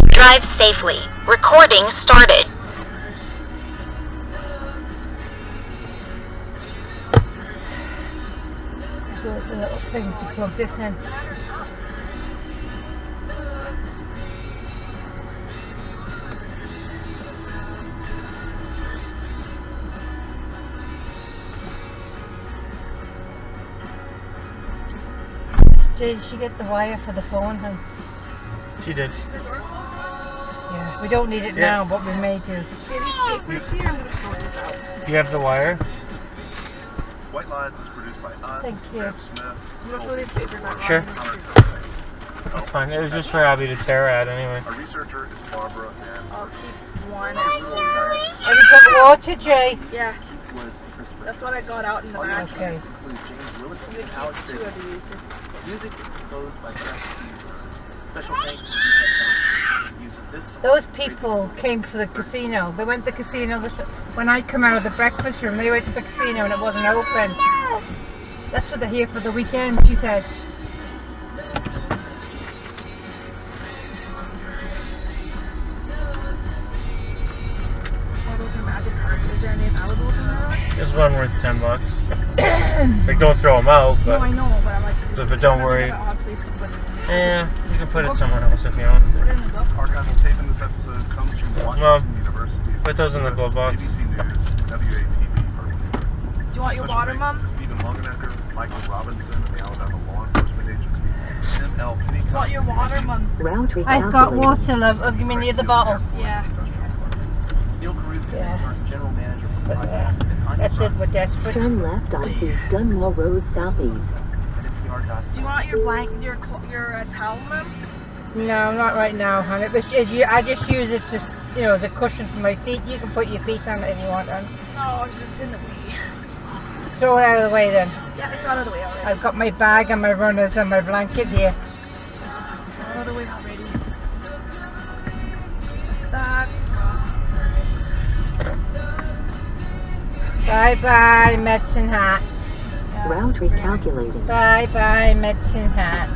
Drive safely. Recording started. There's a little thing to plug this in. Did she get the wire for the phone? Hun? She did. Yeah, we don't need it now, but we may do. You have the wire? White Lies is produced by us. Thank you. Smith. You want to throw these papers out? Sure. That's fine. It was just for Abby to tear at anyway. Our researcher is Barbara, and I'll keep one. Have you got water, Jay? Yeah, Woods and Christopher. that's what I got out in the back. Okay. Include James Willis I'm and gonna Alex keep two of Davis. these. Just Music is composed by Jeff T. Special thanks to the use of this song. Those people came to the casino. They went to the casino. When I come out of the breakfast room, they went to the casino and it wasn't open. That's what they're here for the weekend, she said. oh, those are magic cards. Is there any available in there? There's one worth $10. Like, don't throw them out, No, but I know, but I'm like. but don't worry. An odd place to put it. Yeah, you can put it somewhere else if you want. Put it in the book. Archival tape in this episode comes from Washington University. Put those in the glove box. ABC News, WATB. Do you want your water, Mom? To Stephen Longenecker, Michael Robinson, and the Alabama Law Enforcement Agency. Tim L. Pennycock. Want your water, Mom? I've got water, love. Oh, you mean the other bottle? Yeah. Neil Carruth is Yeah. the general manager for podcast and That's it, we're desperate. Turn left onto Dunmore Road Southeast. Do you want your your towel, Mom? No, not right now, hon. I just use it to, as a cushion for my feet. You can put your feet on it if you want, hon. No, it's just in the way. Throw it out of the way then. Yeah, it's out of the way already. I've got my bag and my runners and my blanket here. Out of the way already. That's... Bye-bye, medicine hat. Route recalculating. Bye-bye, medicine hat.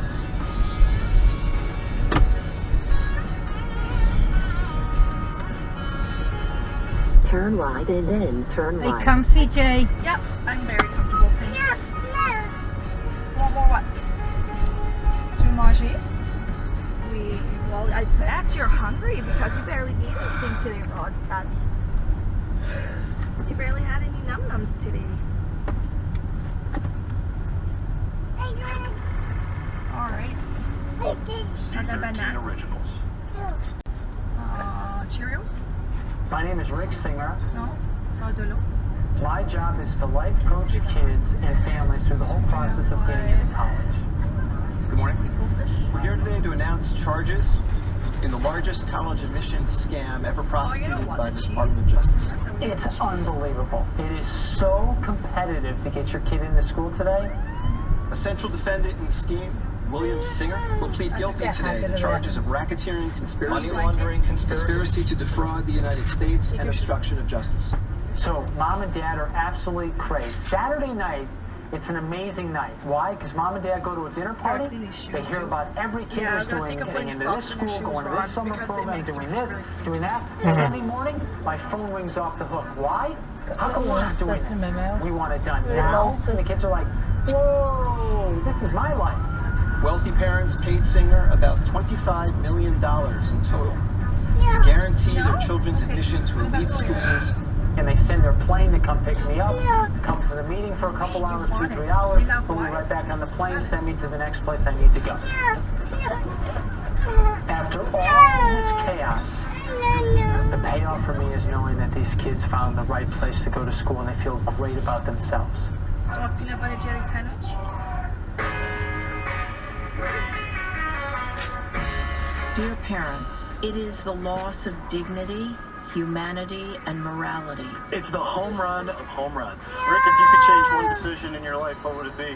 Turn right and then turn Are you right. comfy, Jay? Yep, I'm very comfortable. Thanks. Want more what? To manger? Well, I bet you're hungry because you barely ate anything today, Rod. Abby. You barely had any num-nums today. Alright. Another banana. Originals. Cheerios? My name is Rick Singer. No? Sardolo? My job is to life coach kids and families through the whole process of getting into college. Good morning. We're here today to announce charges in the largest college admissions scam ever prosecuted by the Department of Justice. It's unbelievable. It is so competitive to get your kid into school today. A central defendant in the scheme, William Singer, will plead guilty today to charges of racketeering, money laundering, conspiracy to defraud the United States, and obstruction of justice. So Mom and Dad are absolutely crazy. Saturday night, it's an amazing night. Why? Because Mom and Dad go to a dinner party. They hear about every kid who's doing, getting into this school, going to this summer program, doing this, doing that. Sunday morning, my phone rings off the hook. Why? How come we're not doing this? We want it done now. And the kids are like, whoa, this is my life. Wealthy parents paid Singer about $25 million in total to guarantee their children's admission to elite schools. And they send their plane to come pick me up, come to the meeting for a couple hours, 2-3 hours, put me right back on the plane, send me to the next place I need to go. After all this chaos, the payoff for me is knowing that these kids found the right place to go to school and they feel great about themselves. Peanut butter jelly sandwich? Dear parents, it is the loss of dignity, humanity, and morality. It's the home run of home runs. Rick, if you could change one decision in your life, what would it be?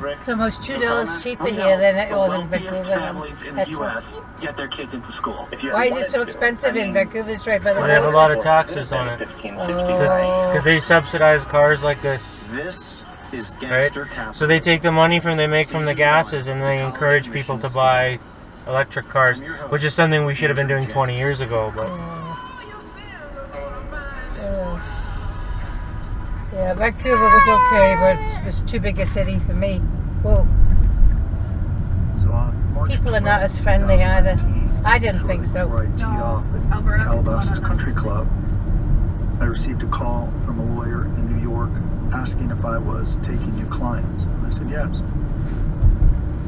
Rick? It's almost $2 cheaper here than it was in Vancouver. Families in the U.S. get their kids into school. Why is it so expensive in Vancouver? It's right by the They have a road. lot of taxes on it. Because they subsidize cars like this. This is gangster capital. So they take the money they make from the gases and they encourage people to buy electric cars, which is something we should have been doing 20 years ago. But yeah, Vancouver was okay, but it was too big a city for me. Whoa. So on March People are 12th, not as friendly either. 2019, I didn't think so. Before I teed off at Calabasas Country Club, I received a call from a lawyer in New York asking if I was taking new clients. And I said yes.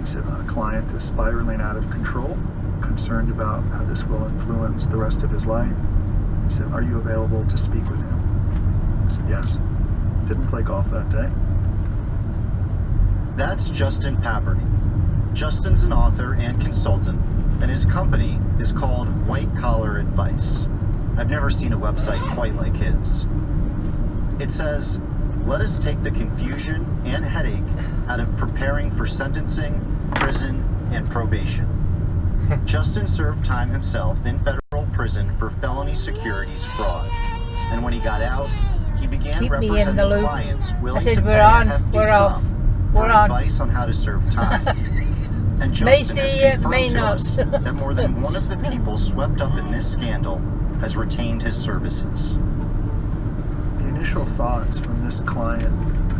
He said, a client is spiraling out of control, concerned about how this will influence the rest of his life. He said, are you available to speak with him? I said yes. Didn't play golf that day. That's Justin Paperny. Justin's an author and consultant, and his company is called White Collar Advice. I've never seen a website quite like his. It says, let us take the confusion and headache out of preparing for sentencing, prison, and probation. Justin served time himself in federal prison for felony securities fraud. And when he got out, he began representing clients willing to pay a hefty sum for advice on how to serve time. And Justin has confirmed to us that more than one of the people swept up in this scandal has retained his services. The initial thoughts from this client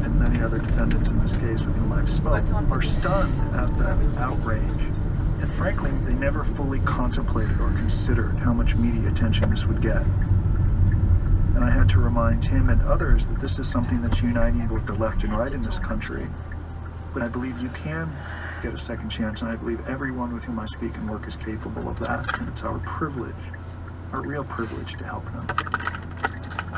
and many other defendants in this case with whom I've spoken are stunned at the outrage. And frankly, they never fully contemplated or considered how much media attention this would get. And I had to remind him and others that this is something that's uniting both the left and right in this country. But I believe you can get a second chance, and I believe everyone with whom I speak and work is capable of that. And it's our privilege, our real privilege, to help them.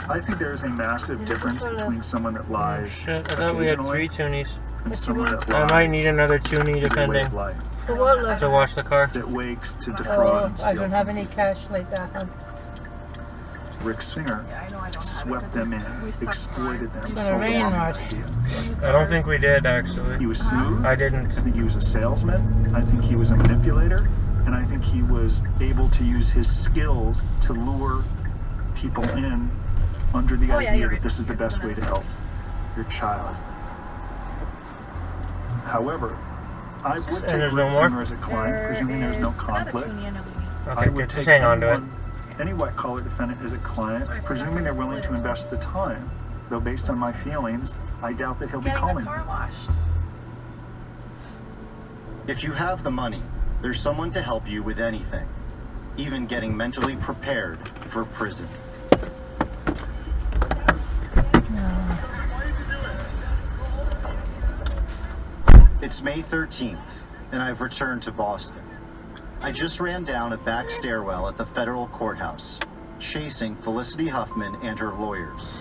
I think there is a massive difference between someone that lies I thought we had 3 tunies. and someone that lies. I might need another toonie depending. To wash the car. That wakes to defraud and steal. I don't have any cash like that, huh? Rick Singer swept them in, exploited them, Got a sold rain them rod. an idea. I don't think we did, actually. He was smooth. I didn't. I think he was a salesman. I think he was a manipulator. And I think he was able to use his skills to lure people in under the idea that this is the best way to help your child. However, I would take Rick Singer as a client, presuming there's no conflict. I would take hang on to it. any white-collar defendant as a client, presuming they're willing to invest the time. Though based on my feelings, I doubt that he'll be calling me. If you have the money, there's someone to help you with anything, even getting mentally prepared for prison. It's May 13th, and I've returned to Boston. I just ran down a back stairwell at the federal courthouse, chasing Felicity Huffman and her lawyers.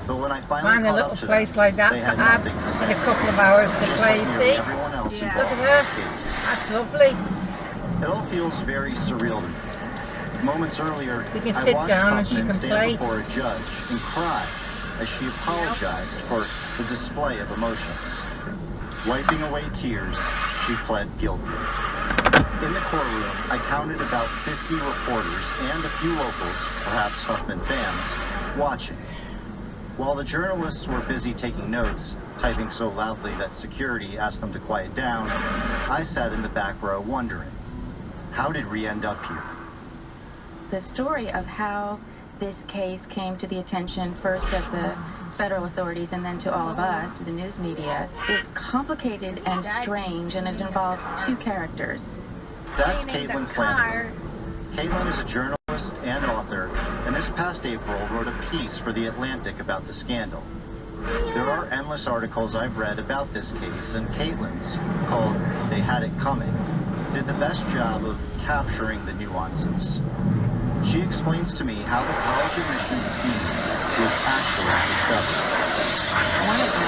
But when I finally caught up to them, like that they had nothing to say. in a couple of hours to Just play. like nearly everyone else Look involved at in that. this case. That's lovely. It all feels very surreal to me. Moments earlier, We can I sit watched down and she Huffman can stand play. before a judge and cry as she apologized for the display of emotions. Wiping away tears, she pled guilty. In the courtroom, I counted about 50 reporters and a few locals, perhaps Huffman fans, watching. While the journalists were busy taking notes, typing so loudly that security asked them to quiet down, I sat in the back row wondering, how did we end up here? The story of how this case came to the attention first of the federal authorities and then to all of us, the news media, is complicated and strange, and it involves 2 characters. That's Caitlin Flanagan. Caitlin is a journalist and author, and this past April wrote a piece for The Atlantic about the scandal. There are endless articles I've read about this case, and Caitlin's, called They Had It Coming, did the best job of capturing the nuances. She explains to me how the college admission scheme was actually discovered. One of the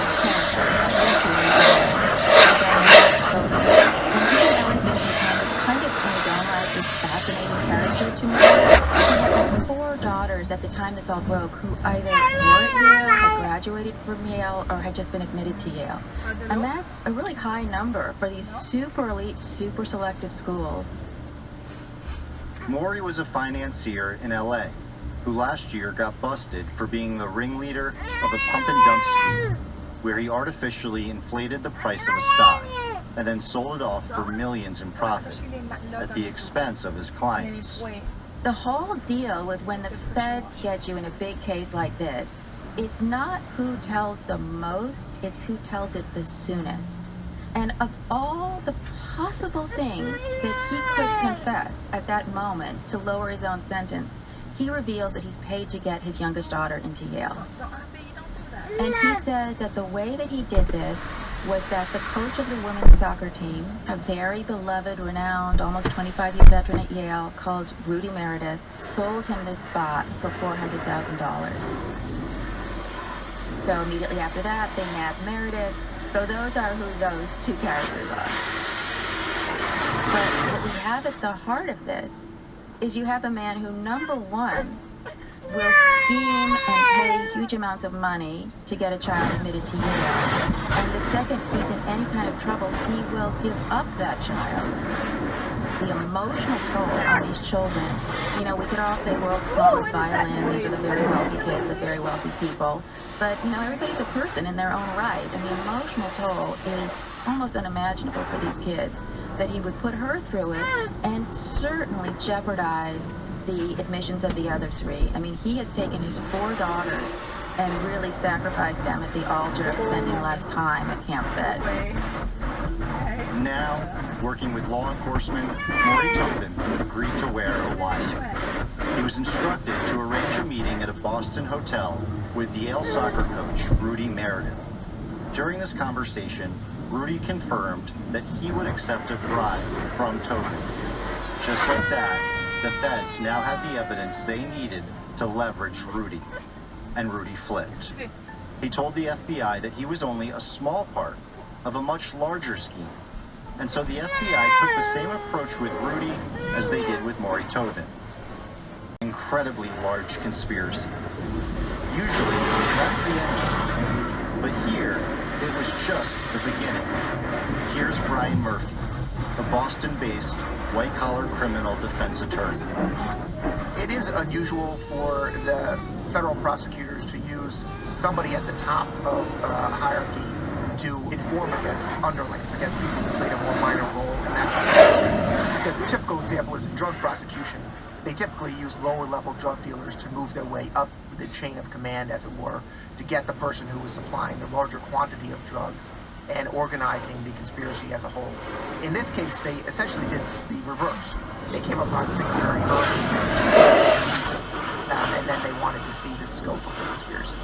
kind of in his own right this fascinating character to me. He had 4 daughters at the time this all broke who either were at Yale, had graduated from Yale, or had just been admitted to Yale. And that's a really high number for these super elite, super selective schools. Maury was a financier in LA who last year got busted for being the ringleader of a pump and dump scheme where he artificially inflated the price of a stock. and then sold it off for millions in profit at the expense of his clients. The whole deal with when the feds get you in a big case like this, it's not who tells the most, it's who tells it the soonest. And of all the possible things that he could confess at that moment to lower his own sentence, he reveals that he's paid to get his youngest daughter into Yale. And he says that the way that he did this was that the coach of the women's soccer team, a very beloved, renowned, almost 25-year veteran at Yale called Rudy Meredith, sold him this spot for $400,000. So immediately after that, they nabbed Meredith. So those are who those two characters are. But what we have at the heart of this is you have a man who, number one, will scheme and pay huge amounts of money to get a child admitted to Yale. And the second he's in any kind of trouble, he will give up that child. The emotional toll on these children, you know, we could all say world's smallest violin, these are the very wealthy kids of very wealthy people, but, you know, everybody's a person in their own right, and the emotional toll is almost unimaginable for these kids, that he would put her through it and certainly jeopardize the admissions of the other three. I mean, he has taken his 4 daughters and really sacrificed them at the altar of spending less time at Camp Fed. Now, working with law enforcement, Maury Tobin agreed to wear a wire. He was instructed to arrange a meeting at a Boston hotel with Yale soccer coach Rudy Meredith. During this conversation, Rudy confirmed that he would accept a bribe from Tobin. Just like that, the feds now had the evidence they needed to leverage Rudy, and Rudy flipped. He told the FBI that he was only a small part of a much larger scheme, and so the FBI took the same approach with Rudy as they did with Maury Tobin. Incredibly large conspiracy. Usually, that's the end. But here, it was just the beginning. Here's Brian Murphy, a Boston-based, white-collar criminal defense attorney. It is unusual for the federal prosecutors to use somebody at the top of a hierarchy to inform against underlings, against people who played a more minor role in that prosecution. The typical example is in drug prosecution. They typically use lower-level drug dealers to move their way up the chain of command, as it were, to get the person who was supplying the larger quantity of drugs and organizing the conspiracy as a whole. In this case, they essentially did the reverse. They came upon Singer very early, and then they wanted to see the scope of the conspiracy.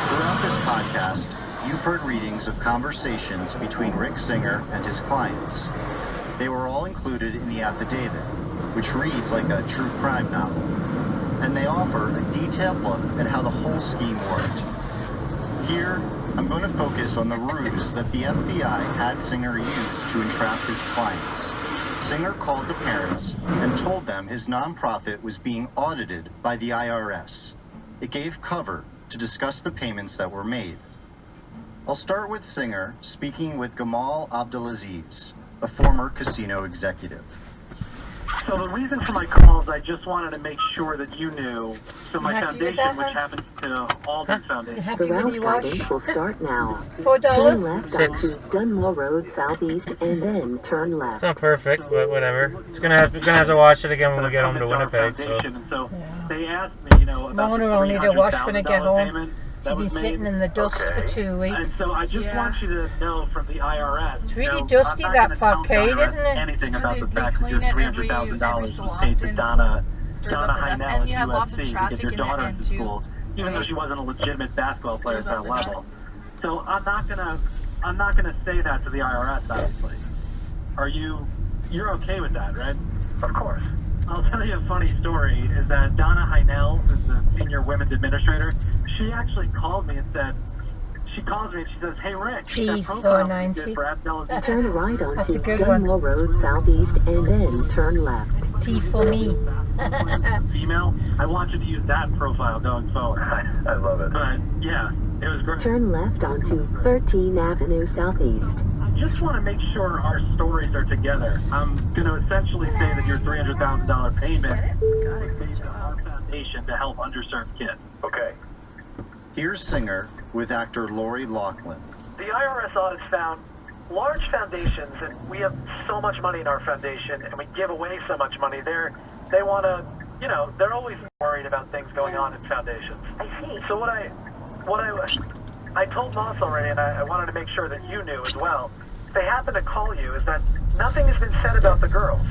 Throughout this podcast, you've heard readings of conversations between Rick Singer and his clients. They were all included in the affidavit, which reads like a true crime novel. And they offer a detailed look at how the whole scheme worked. Here, I'm going to focus on the ruse that the FBI had Singer use to entrap his clients. Singer called the parents and told them his nonprofit was being audited by the IRS. It gave cover to discuss the payments that were made. I'll start with Singer speaking with Gamal Abdelaziz, a former casino executive. So the reason for my call is I just wanted to make sure that you knew. So my foundation, which happens to all these foundations. The route guidance will start now. $4. Turn left onto Dunmore Road Southeast and then turn left. It's not perfect, but whatever. We're gonna have to watch it again when we get home to Winnipeg. So they asked me, you know, about Mona the will need a wash when I get home. payment She'll be sitting in the dust for 2 weeks. And so I just want you to know from the IRS. It's really dusty, that parkade, isn't it? Anything about the fact that your $300,000 was paid to Donna Heinel at USC to get your daughter into school, even though she wasn't a legitimate basketball player at that level. So I'm not gonna say that to the IRS, obviously. You're okay with that, right? Of course. I'll tell you a funny story, is that Donna Heinel, who's the senior women's administrator, she actually called me and said, she calls me and she says, hey Rick, that profile you did for Abdelaziz. Turn right onto Dunmore Road Southeast and then turn left. T for me. Female, I want you to use that profile going forward. I love it. But yeah, it was great. Turn left onto 13th Avenue Southeast. Just want to make sure our stories are together. I'm going to essentially say that your $300,000 payment is our foundation to help underserved kids. Okay. Here's Singer with actor Lori Loughlin. The IRS audits found large foundations, and we have so much money in our foundation, and we give away so much money, they want to, you know, they're always worried about things going on in foundations. I see. So I told Moss already, and I wanted to make sure that you knew as well. If they happen to call you, is that nothing has been said about the girls.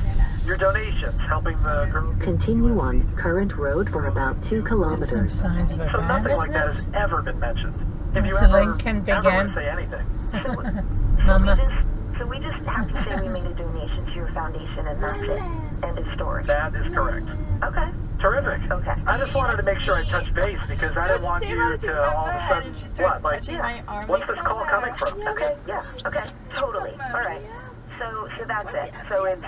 Your donations, helping the girls. Continue on current road for about 2 kilometers. So nothing like that has ever been mentioned. If you So ever Lincoln want began. to say anything. Mama. So we just have to say we made a donation to your foundation and that's it. End of story. That is correct. Okay. Terrific. Okay. I just wanted to make sure I touched base because I didn't want you to all of a sudden, what, like, what's this call coming from? Okay, yeah, okay, totally. All right. So that's it. So it's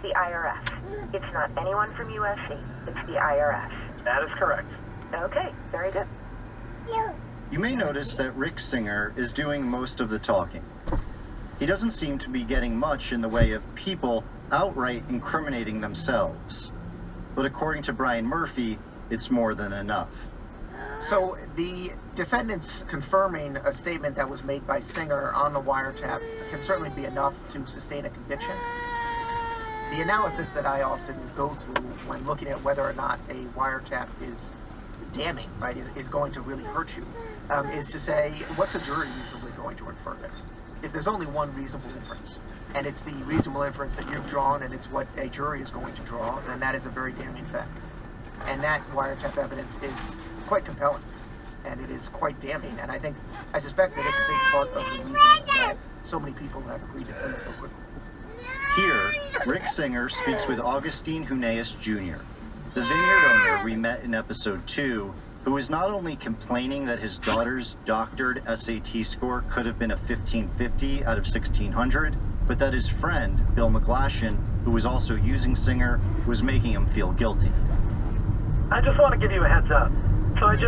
the IRS. It's not anyone from USC. It's the IRS. That is correct. Okay, very good. You may notice that Rick Singer is doing most of the talking. He doesn't seem to be getting much in the way of people outright incriminating themselves. But according to Brian Murphy, it's more than enough. So the defendants confirming a statement that was made by Singer on the wiretap can certainly be enough to sustain a conviction. The analysis that I often go through when looking at whether or not a wiretap is damning, right, is going to really hurt you, is to say, what's a jury reasonably going to infer there? If there's only one reasonable inference, and it's the reasonable inference that you've drawn and it's what a jury is going to draw, then that is a very damning fact. And that wiretap evidence is quite compelling, and it is quite damning, and I suspect that it's a big part of the reason that so many people have agreed to plea so quickly. Here, Rick Singer speaks with Augustine Huneeus Jr., the vineyard owner we met in episode 2, who is not only complaining that his daughter's doctored SAT score could have been a 1550 out of 1600, but that his friend, Bill McGlashan, who was also using Singer, was making him feel guilty. I just want to give you a heads up. So they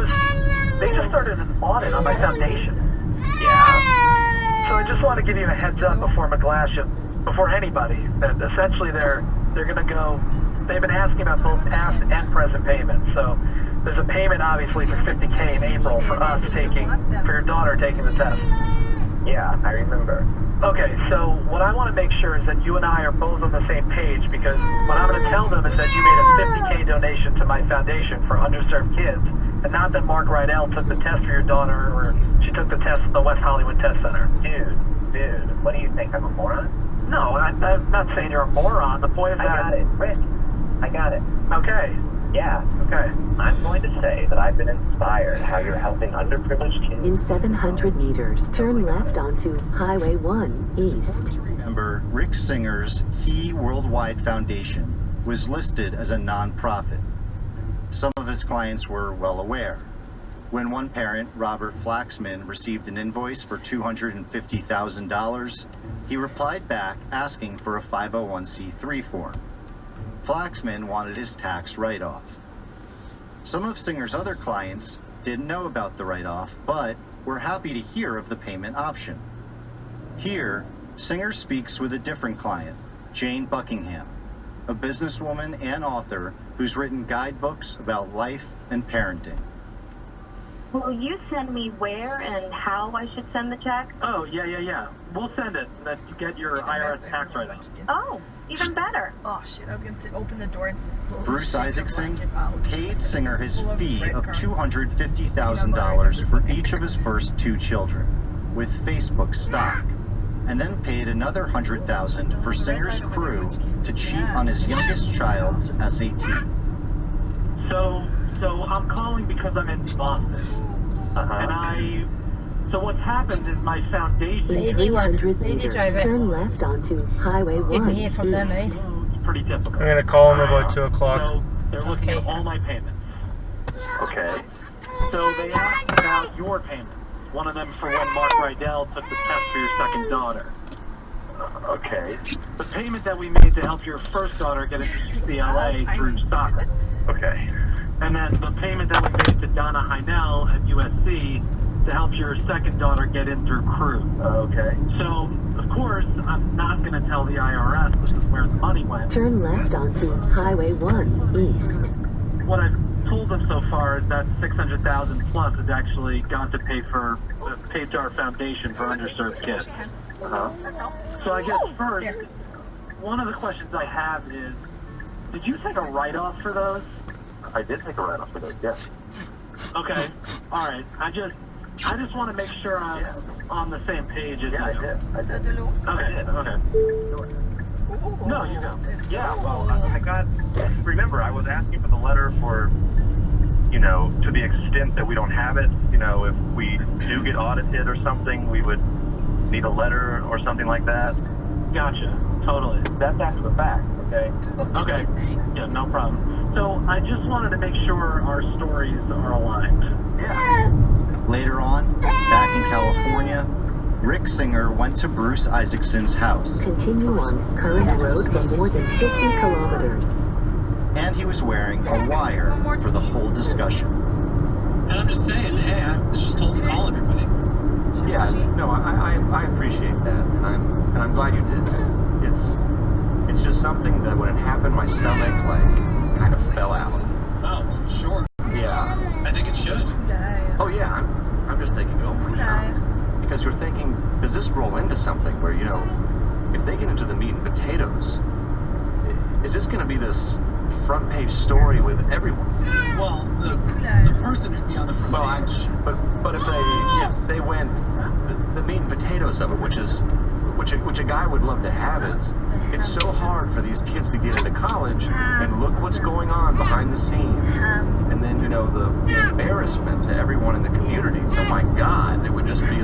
just started an audit on my foundation. Yeah. So I just want to give you a heads up before McGlashan, before anybody, that essentially they're going to go, they've been asking about both past and present payments. So there's a payment obviously for $50K in April for your daughter taking the test. Yeah, I remember. Okay, so what I want to make sure is that you and I are both on the same page, because what I'm going to tell them is that you made a $50K donation to my foundation for underserved kids, and not that Mark Rydell took the test for your daughter, or she took the test at the West Hollywood Test Center. Dude, what do you think, I'm a moron? No, I'm not saying you're a moron. The point is that... I got it, Rick. I got it. Okay. Yeah. Okay. I'm going to say that I've been inspired how you're helping underprivileged kids. In 700 meters, turn left onto Highway 1 East. Remember, Rick Singer's He Worldwide Foundation was listed as a non-profit. Some of his clients were well aware. When one parent, Robert Flaxman, received an invoice for $250,000, he replied back asking for a 501c3 form. Flaxman wanted his tax write-off. Some of Singer's other clients didn't know about the write-off, but were happy to hear of the payment option. Here, Singer speaks with a different client, Jane Buckingham, a businesswoman and author who's written guidebooks about life and parenting. Will you send me where and how I should send the check? Oh, yeah. We'll send it. That you get your IRS tax write-off. Oh, even better. Oh shit, I was going to open the door and slowly Bruce shake the Isaacson blanket out. paid Singer his Full of fee of breadcrumbs. $250,000 for each of his first 2 children, with Facebook stock, and then paid another $100,000 for Singer's crew to cheat on his youngest child's SAT. So I'm calling because I'm in Boston. And so what's happened is my foundation... In 300 meters, turn left onto Highway 1 Didn't hear from them, eh? It's pretty difficult. I'm gonna call him about 2 o'clock. So they're looking at all my payments. Okay. So they asked about your payments. One of them for when Mark Rydell took the test for your second daughter. Okay. The payment that we made to help your first daughter get into UCLA through soccer. Okay. And then the payment that we made to Donna Heinel at USC to help your second daughter get in through crew. Okay. So, of course, I'm not going to tell the IRS this is where the money went. Turn left onto Highway 1 East. What I've told them so far is that $600,000 plus has actually gone to pay to our foundation for underserved kids. That's all. So I guess first, one of the questions I have is, did you take a write-off for those? I did take a write-off for those, yes. Okay, all right. I just want to make sure I'm on the same page as you. I did. Okay. No, you go. Yeah, well, I got, remember, I was asking for the letter for, you know, to the extent that we don't have it, you know, if we do get audited or something, we would need a letter or something like that. Gotcha. Totally. That's after the fact, okay? Okay. Yeah, no problem. So I just wanted to make sure our stories are aligned. Yeah. Later on, back in California, Rick Singer went to Bruce Isaacson's house. Continue on current road for more than 50 kilometers. And he was wearing a wire for the whole discussion. And I'm just saying, hey, I was just told to call everybody. Yeah, no, I appreciate that, and I'm glad you did. It's just something that when it happened, my stomach kind of fell out. Oh, sure. Yeah. I think it should. Oh yeah, I'm just thinking, oh my God. Because you're thinking, does this roll into something where, you know, if they get into the meat and potatoes, is this going to be this front page story with everyone? Well, the person who'd be on the front page. But if they went the meat and potatoes of it, which a guy would love to have, is it's so hard for these kids to get into college, and look what's going on behind the scenes, and then, you know, the embarrassment to everyone in the community. So my God, it would just be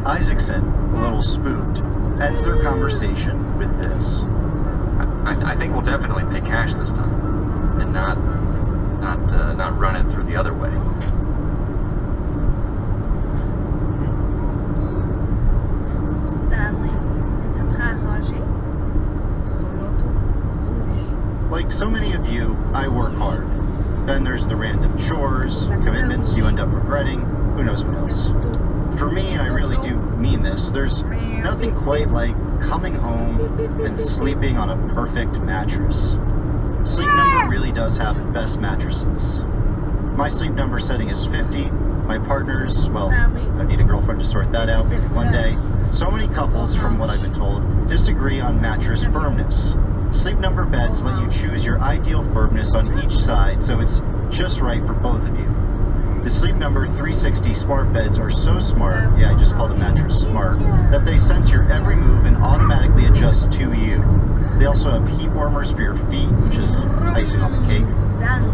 Isaacson, a little spooked, ends their conversation with this. I think we'll definitely pay cash this time, and not run it through the other way. Like so many of you, I work hard. Then there's the random chores, commitments you end up regretting, who knows what else. For me, and I really do mean this, there's nothing quite like coming home and sleeping on a perfect mattress. Sleep Number really does have the best mattresses. My Sleep Number setting is 50. My partner's, well, I need a girlfriend to sort that out maybe one day. So many couples, from what I've been told, disagree on mattress firmness. Sleep Number beds let you choose your ideal firmness on each side, so it's just right for both of you. The Sleep Number 360 smart beds are so smart, yeah, I just called a mattress smart, that they sense your every move and automatically adjust to you. They also have heat warmers for your feet, which is icing on the cake.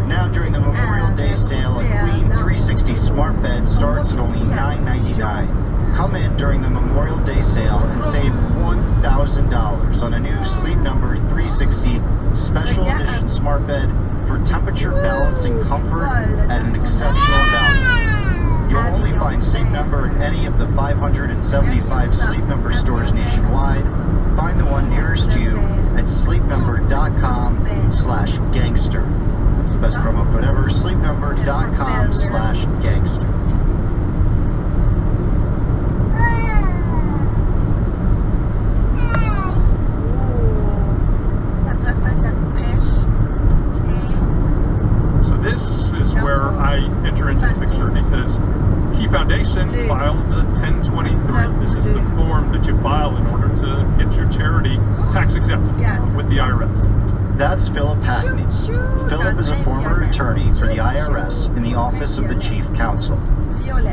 Now during the Memorial Day sale, a Queen 360 smart bed starts at only $9.99. Come in during the Memorial Day sale and save $1,000 on a new Sleep Number 360 Special Edition smart bed for temperature balancing comfort at an exceptional value. You'll only find Sleep Number at any of the 575 Sleep Number stores nationwide. Find the one nearest you at sleepnumber.com/gangster. That's the best promo code ever, sleepnumber.com/gangster. This is where I enter into the picture because Key Foundation filed the 1023. This is the form that you file in order to get your charity tax exempt with the IRS. That's Philip Hackney. Philip is a former attorney for the IRS in the Office of the Chief Counsel.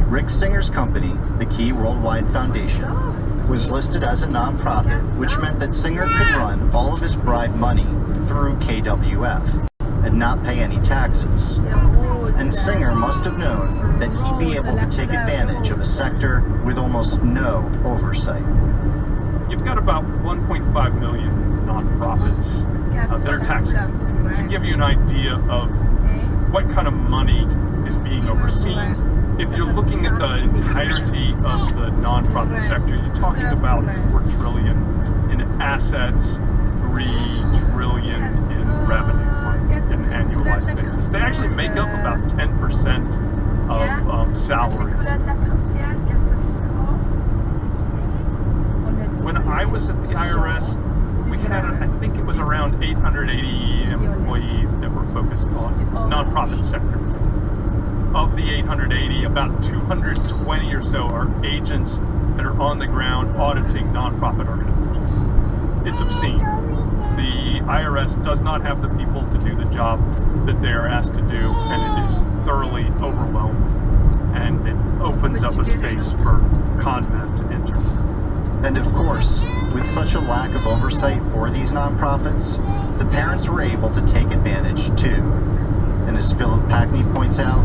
Rick Singer's company, the Key Worldwide Foundation, was listed as a nonprofit, which meant that Singer could run all of his bribe money through KWF and not pay any taxes. And Singer must have known that he'd be able to take advantage of a sector with almost no oversight. You've got about 1.5 million nonprofits that are tax exempt. To give you an idea of what kind of money is being overseen, if you're looking at the entirety of the nonprofit sector, you're talking about 4 trillion in assets, 3 trillion in revenue on an annualized basis. They actually make up about 10% of salaries. When I was at the IRS, we had, I think it was around 880 employees that were focused on nonprofit sector. of the 880, about 220 or so are agents that are on the ground auditing nonprofit organizations. It's obscene. The IRS does not have the people to do the job that they are asked to do, and it is thoroughly overwhelmed, and it opens up a space for con men to enter. And of course, with such a lack of oversight for these nonprofits, the parents were able to take advantage too. And as Philip Packney points out,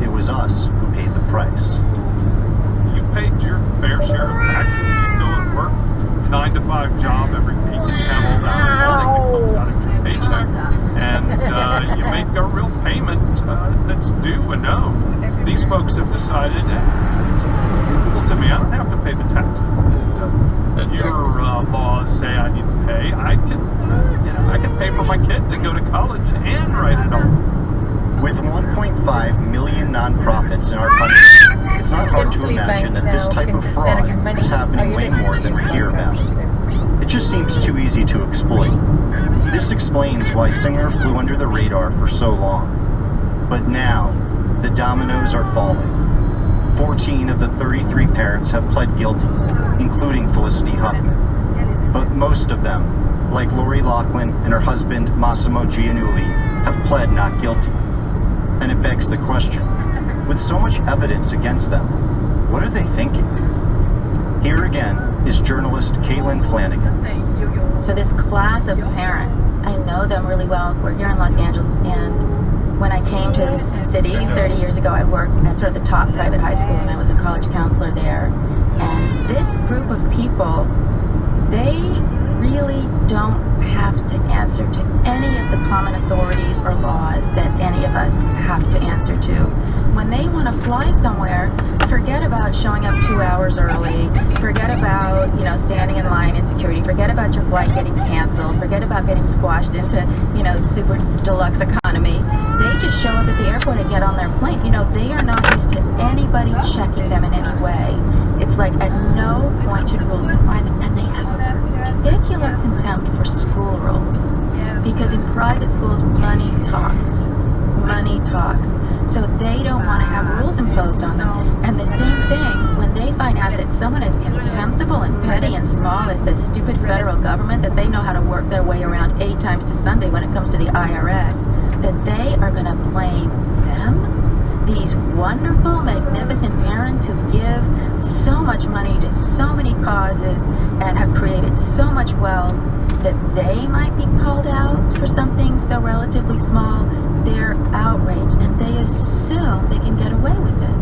it was us who paid the price. You paid your fair share of taxes. You go and work 9-to-5 job every week, and you have all that withholding that comes out of your paycheck, and you make a real payment that's due and owed. These folks have decided it's equal to me. I don't have to pay the taxes that your laws say I need to pay. I can pay for my kid to go to college and write it off. With 1.5 million nonprofits in our country, it's not hard to imagine that this type of fraud is happening way more than we hear about. It just seems too easy to exploit. This explains why Singer flew under the radar for so long. But now, the dominoes are falling. 14 of the 33 parents have pled guilty, including Felicity Huffman. But most of them, like Lori Loughlin and her husband Massimo Giannulli, have pled not guilty. And it begs the question, with so much evidence against them, what are they thinking? Here again is journalist Caitlin Flanagan. So this class of parents, I know them really well. We're here in Los Angeles, and when I came to the city 30 years ago, I worked at sort of the top private high school, and I was a college counselor there. And this group of people, they really don't have to answer to any of the common authorities or laws that any of us have to answer to. When they want to fly somewhere, forget about showing up 2 hours early, forget about, standing in line in security, forget about your flight getting canceled, forget about getting squashed into, super deluxe economy. They just show up at the airport and get on their plane. They are not used to anybody checking them in any way. It's like at no point should rules define them, and they have a particular contempt for school rules. Because in private schools, money talks. Money talks. So they don't want to have rules imposed on them. And the same thing, when they find out that someone as contemptible and petty and small as the stupid federal government, that they know how to work their way around 8 times to Sunday when it comes to the IRS, that they are going to blame them? These wonderful, magnificent parents who give so much money to so many causes and have created so much wealth, that they might be called out for something so relatively small. They're outraged, and they assume they can get away with it.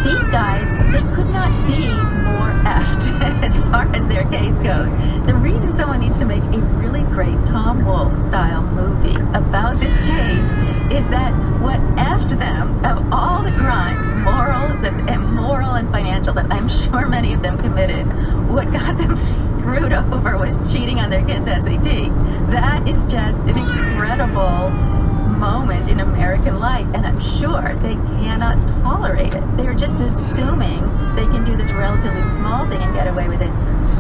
These guys, they could not be more effed as far as their case goes. The reason someone needs to make a really great Tom Wolfe-style movie about this case is that what effed them, of all the crimes, moral and financial, that I'm sure many of them committed, what got them screwed over was cheating on their kids' SAT. That is just an incredible moment in American life, and I'm sure they cannot tolerate it. They're just assuming they can do this relatively small thing and get away with it,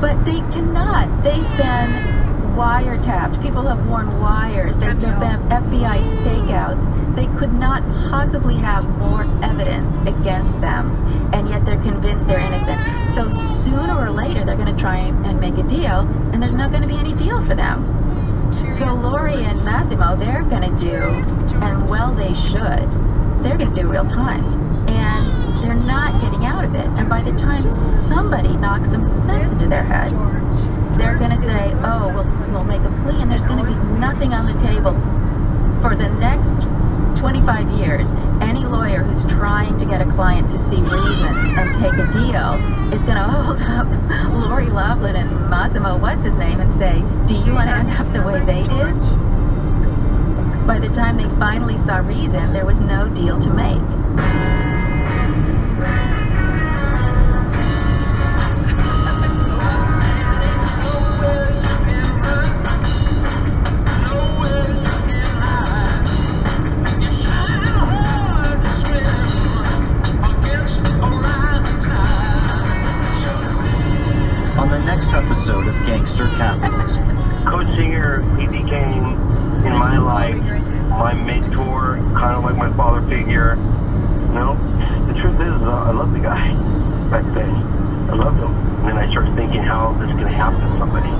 but they cannot. They've been wiretapped. People have worn wires. There have been FBI stakeouts. They could not possibly have more evidence against them, and yet they're convinced they're innocent. So sooner or later, they're going to try and make a deal, and there's not going to be any deal for them. So Lori and Massimo, they're going to do, and well they should, they're going to do real time. And they're not getting out of it. And by the time somebody knocks some sense into their heads, they're going to say, oh, we'll make a plea, and there's going to be nothing on the table for the next 25 years. Any lawyer who's trying to get a client to see reason and take a deal is going to hold up Lori Loughlin and Massimo what's-his-name and say, do you want to end up the way they did? By the time they finally saw reason, there was no deal to make. On the next episode of Gangster Capitalism, Coach Singer, he became in my life, my mentor, kind of like my father figure. No, the truth is, I love the guy back then. I loved him. And then I started thinking how this can happen to somebody.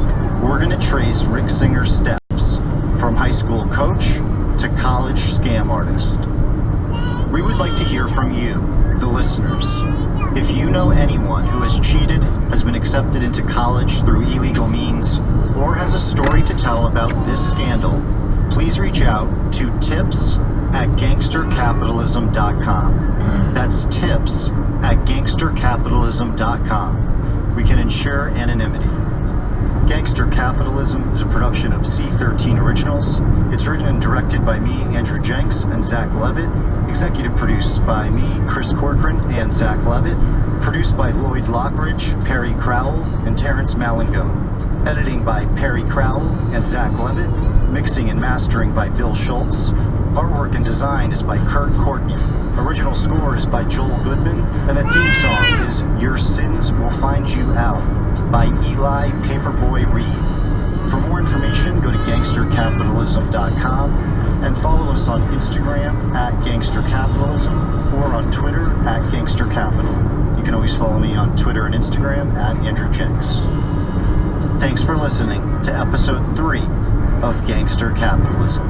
We're going to trace Rick Singer's steps from high school coach to college scam artist. We would like to hear from you, the listeners. If you know anyone who has cheated, has been accepted into college through illegal means, or has a story to tell about this scandal, please reach out to tips@gangstercapitalism.com. That's tips@gangstercapitalism.com. We can ensure anonymity. Gangster Capitalism is a production of C13 Originals. It's written and directed by me, Andrew Jenks, and Zach Levitt. Executive produced by me, Chris Corcoran, and Zach Levitt. Produced by Lloyd Lockridge, Perry Crowell, and Terrence Malingone. Editing by Perry Crowell and Zach Levitt. Mixing and mastering by Bill Schultz. Artwork and design is by Kurt Courtney. Original score is by Joel Goodman. And the theme song is Your Sins Will Find You Out by Eli Paperboy Reed. For more information, go to gangstercapitalism.com and follow us on Instagram @gangstercapitalism or on Twitter @gangstercapital. You can always follow me on Twitter and Instagram @Andrew Jenks. Thanks for listening to episode 3 of Gangster Capitalism.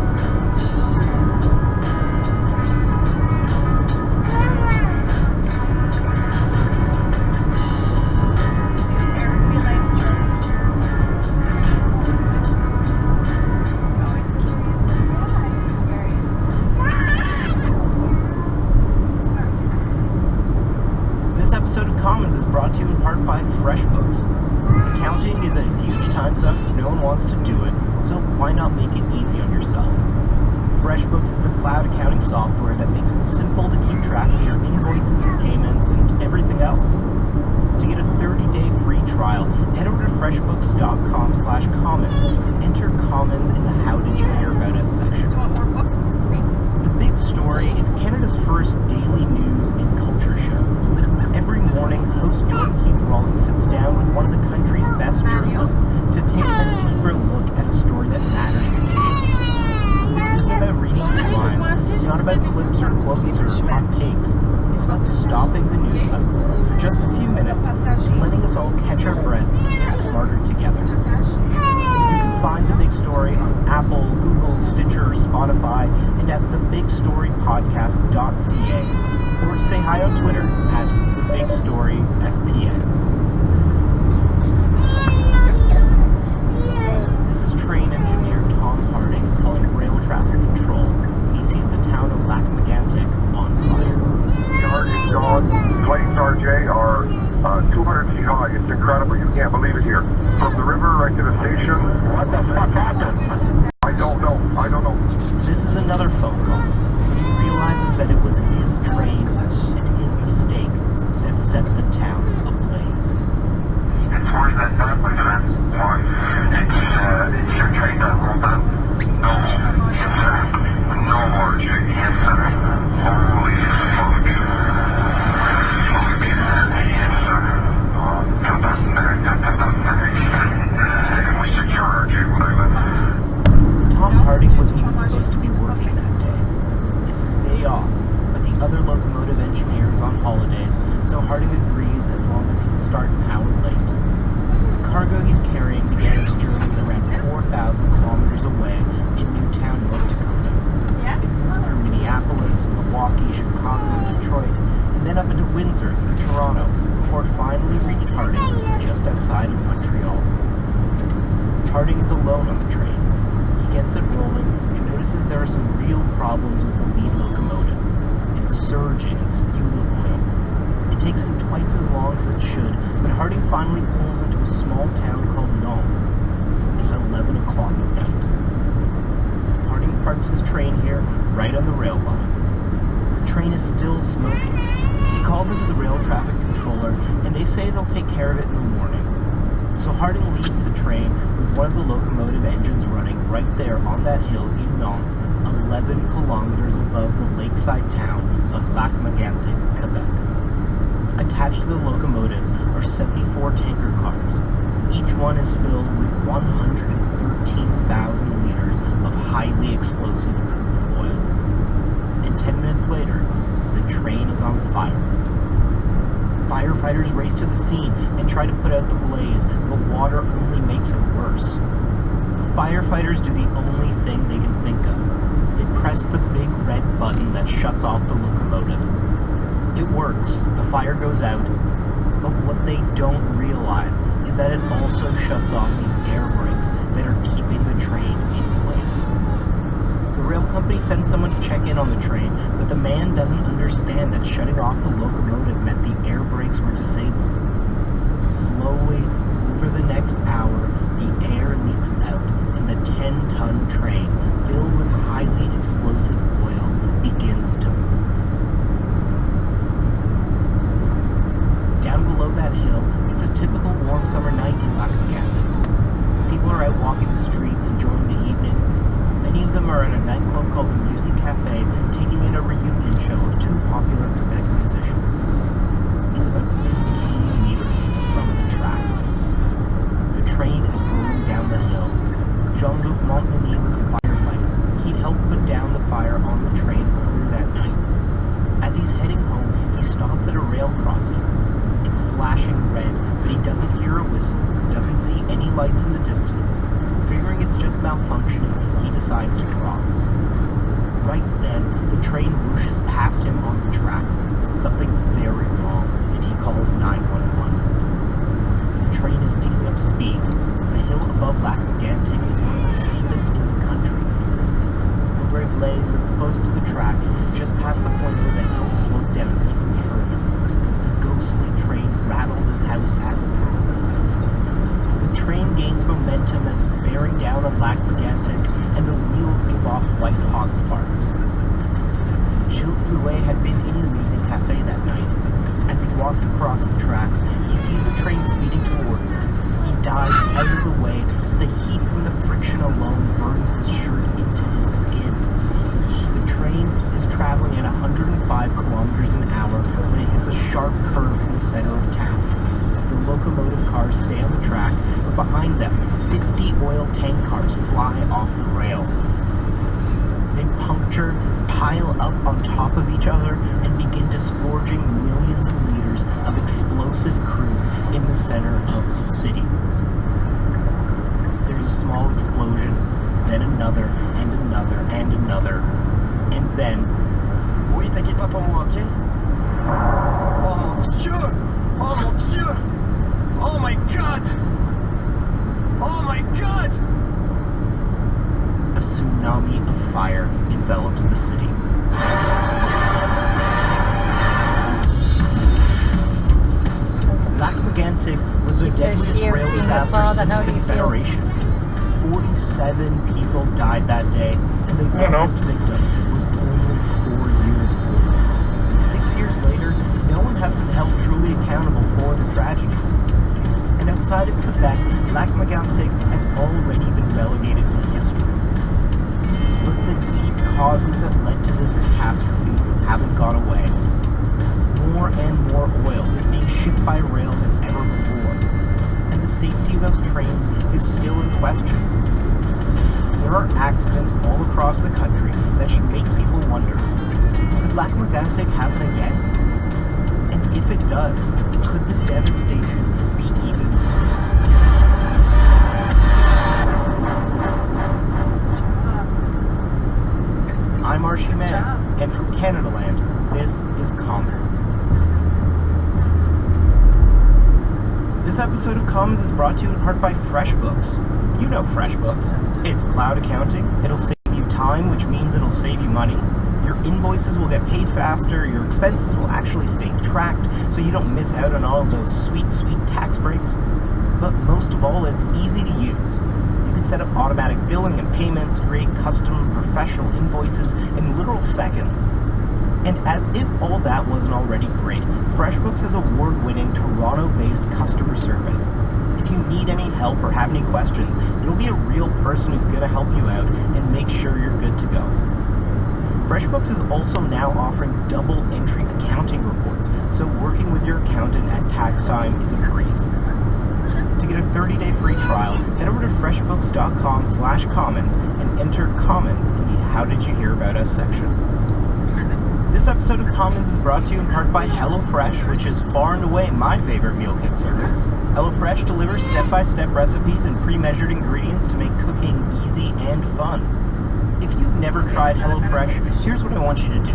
This episode of Commons is brought to you in part by FreshBooks. Accounting is a huge time suck, no one wants to do it, so why not make it easy on yourself? FreshBooks is the cloud accounting software that makes it simple to keep track of your invoices and payments and everything else. To get a 30-day free trial, head over to freshbooks.com/commons and enter Commons in the How Did You Hear About Us section. The Big Story is Canada's first daily news and culture show. Every morning, host Jordan Keith Rawlings sits down with one of the country's best journalists to take a deeper look at a story that matters to Canadians. This isn't about reading headlines, it's not about clips or quotes or hot takes. It's about stopping the news cycle for just a few minutes and letting us all catch our breath and get smarter together. You can find The Big Story on Apple, Google, Stitcher, Spotify, and at thebigstorypodcast.ca. Or say hi on Twitter @TheBigStoryFPN. This is train engineer Tom Harding calling rail traffic control when he sees the town of Lac-Mégantic on fire. Charges gone. Planes, RJ, are 200 feet high. It's incredible. You can't believe it here. From the river right to the station. What the fuck happened? I don't know. This is another phone call when he realizes that it was his train and his mistake that set the town ablaze. It's worse than that, my friend. Why? It's your train that rolled up. No, yes, sir. No, RJ. Yes, sir. Holy fuck. Yes, sir. Come back there. We secure RJ when I left. Tom Harding wasn't even supposed to be working that day. It's his day off, but the other locomotive engineer is on holidays, so Harding agrees as long as he can start an hour late. The cargo he's carrying began its journey around 4,000 kilometers away in Newtown, North Dakota. It moved through Minneapolis, Milwaukee, Chicago, and Detroit, and then up into Windsor through Toronto, before it finally reached Harding just outside of Montreal. Harding is alone on the train. He gets it rolling and notices there are some real problems with the lead locomotive. It's surging and spewing oil. It takes him twice as long as it should, but Harding finally pulls into a small town called Nantes. It's 11 o'clock at night. Harding parks his train here, right on the rail line. The train is still smoking. He calls into the rail traffic controller, and they say they'll take care of it in the morning. So Harding leaves the train with one of the locomotive engines running right there on that hill in Nantes, 11 kilometers above the lakeside town of Lac-Mégantic, Quebec. Attached to the locomotives are 74 tanker cars. Each one is filled with 113,000 liters of highly explosive crude oil. And 10 minutes later, the train is on fire. Firefighters race to the scene and try to put out the blaze, but water only makes it worse. The firefighters do the only thing they can think of. They press the big red button that shuts off the locomotive. It works, the fire goes out, but what they don't realize is that it also shuts off the air brakes that are keeping the train in place. The rail company sends someone to check in on the train, but the man doesn't understand that shutting off the locomotive meant the air brakes were disabled. Slowly, over the next hour, the air leaks out and the 10-ton train, filled with highly explosive oil, begins to move. Down below that hill, it's a typical warm summer night in Lac-Mégantic. People are out walking the streets, enjoying the evening. Many of them are at a nightclub called the Music Café, taking in a reunion show of two popular Quebec musicians. It's about 15 meters from the track. The train is rolling down the hill. Jean-Luc Montmagny was a firefighter. He'd helped put down the fire on the train earlier that night. As he's heading home, he stops at a rail crossing. It's flashing red, but he doesn't hear a whistle, doesn't see any lights in the distance. Figuring it's just malfunctioning, he decides to cross. Right then, the train whooshes past him on the track. Something's very wrong, and he calls 911. The train is picking up speed. The hill above Lac-Mégantic is one of the steepest in the country. Andre Blais lived close to the tracks, just past the point where the hill sloped down even further. The ghostly train rattles its house as it passes. The train gains momentum as it's bearing down on Lac-Mégantic, and the wheels give off white-hot sparks. Gilles Flouet had been in the Music Café that night. As he walked across the tracks, he sees the train speeding towards him. He dives out of the way, but the heat from the friction alone burns his shirt into his skin. The train is traveling at 105 kilometers an hour when it hits a sharp curve in the center of town. The locomotive cars stay on the track, but behind them, 50 oil tank cars fly off the rails. They puncture, pile up on top of each other, and begin disgorging millions of liters of explosive crude in the center of the city. There's a small explosion, then another, and another, and another, and then... Oui, t'inquiète pas pour moi, ok? Oh mon Dieu! Oh mon Dieu! Oh my God! Oh my God! A tsunami of fire envelops the city. Lac-Mégantic was the deadliest rail disaster since Confederation. 47 people died that day, and the youngest victim was only 4 years old. 6 years later, no one has been held truly accountable for the tragedy. And outside of Quebec, Lac-Mégantic has already been relegated to history. But the deep causes that led to this catastrophe haven't gone away. More and more oil is being shipped by rail than ever before, and the safety of those trains is still in question. There are accidents all across the country that should make people wonder, could Lac-Mégantic happen again? And if it does, could the devastation be even worse? I'm Archie Mann, and from Canadaland, this is Commons. This episode of Commons is brought to you in part by FreshBooks. You know FreshBooks. It's cloud accounting, it'll save you time, which means it'll save you money. Your invoices will get paid faster, your expenses will actually stay tracked, so you don't miss out on all of those sweet, sweet tax breaks. But most of all, it's easy to use. You can set up automatic billing and payments, create custom professional invoices in literal seconds. And as if all that wasn't already great, FreshBooks has award-winning Toronto-based customer service. If you need any help or have any questions, it'll be a real person who's going to help you out and make sure you're good to go. FreshBooks is also now offering double entry accounting reports, so working with your accountant at tax time is a breeze. To get a 30-day free trial, head over to freshbooks.ca/commons. hellofresh.com/comments and enter comments in the How Did You Hear About Us section. This episode of Commons is brought to you in part by HelloFresh, which is far and away my favorite meal kit service. HelloFresh delivers step-by-step recipes and pre-measured ingredients to make cooking easy and fun. If you've never tried HelloFresh, here's what I want you to do.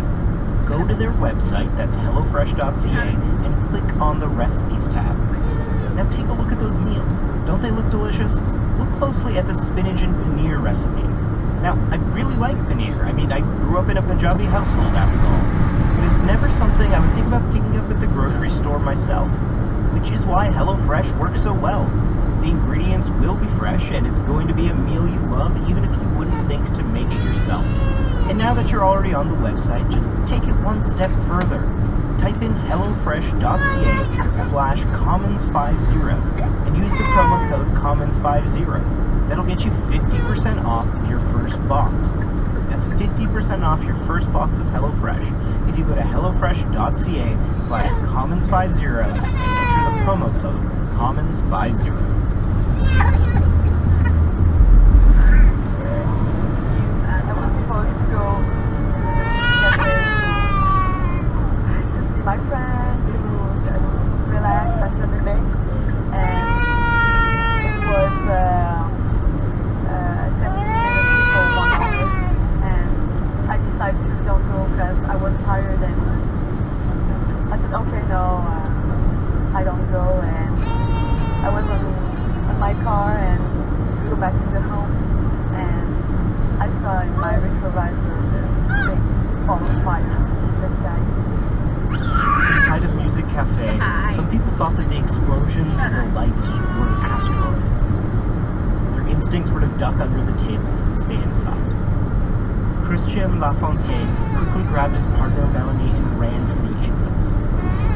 Go to their website, that's hellofresh.ca, and click on the Recipes tab. Now take a look at those meals. Don't they look delicious? Look closely at the spinach and paneer recipe. Now, I really like paneer. I mean, I grew up in a Punjabi household after all. But it's never something I would think about picking up at the grocery store myself. Which is why HelloFresh works so well. The ingredients will be fresh, and it's going to be a meal you love even if you wouldn't think to make it yourself. And now that you're already on the website, just take it one step further. Type in hellofresh.ca/commons50 and use the promo code commons50. That'll get you 50% off of your first box. That's 50% off your first box of HelloFresh if you go to hellofresh.ca/commons50 and enter the promo code commons50. I was supposed to go to the cafe to see my friend, to just relax after the day, and it was 10 minutes before 1 hour, and I decided to don't go because I was tired, and I said, okay, no, I don't go, and I was on my car and to go back to the home, and I saw in my retrovisor the big ball of fire in the sky. Inside of Music Cafe, some people thought that the explosions and the lights were an asteroid. Their instincts were to duck under the tables and stay inside. Christian Lafontaine quickly grabbed his partner Melanie and ran for the exits.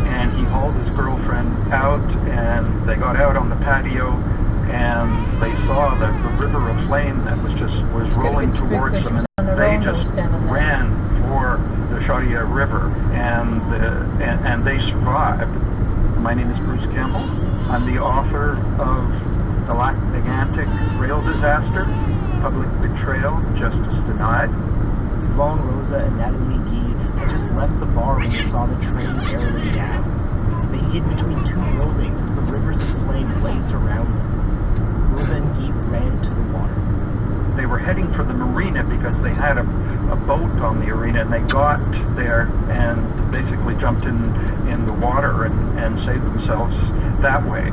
And he hauled his girlfriend out, and they got out on the patio, and they saw the river of flame that was rolling towards them, and they just ran for the Chaudière River, and they survived. My name is Bruce Campbell. I'm the author of The Lac-Mégantic Rail Disaster, Public Betrayal, Justice Denied. Yvonne Rosa and Natalie Guy had just left the bar when they saw the train barreling down. They hid between two buildings as the rivers of flame blazed around them. Rosa and Guy ran to the water. They were heading for the marina because they had a boat on the arena, and they got there and basically jumped in the water and saved themselves that way.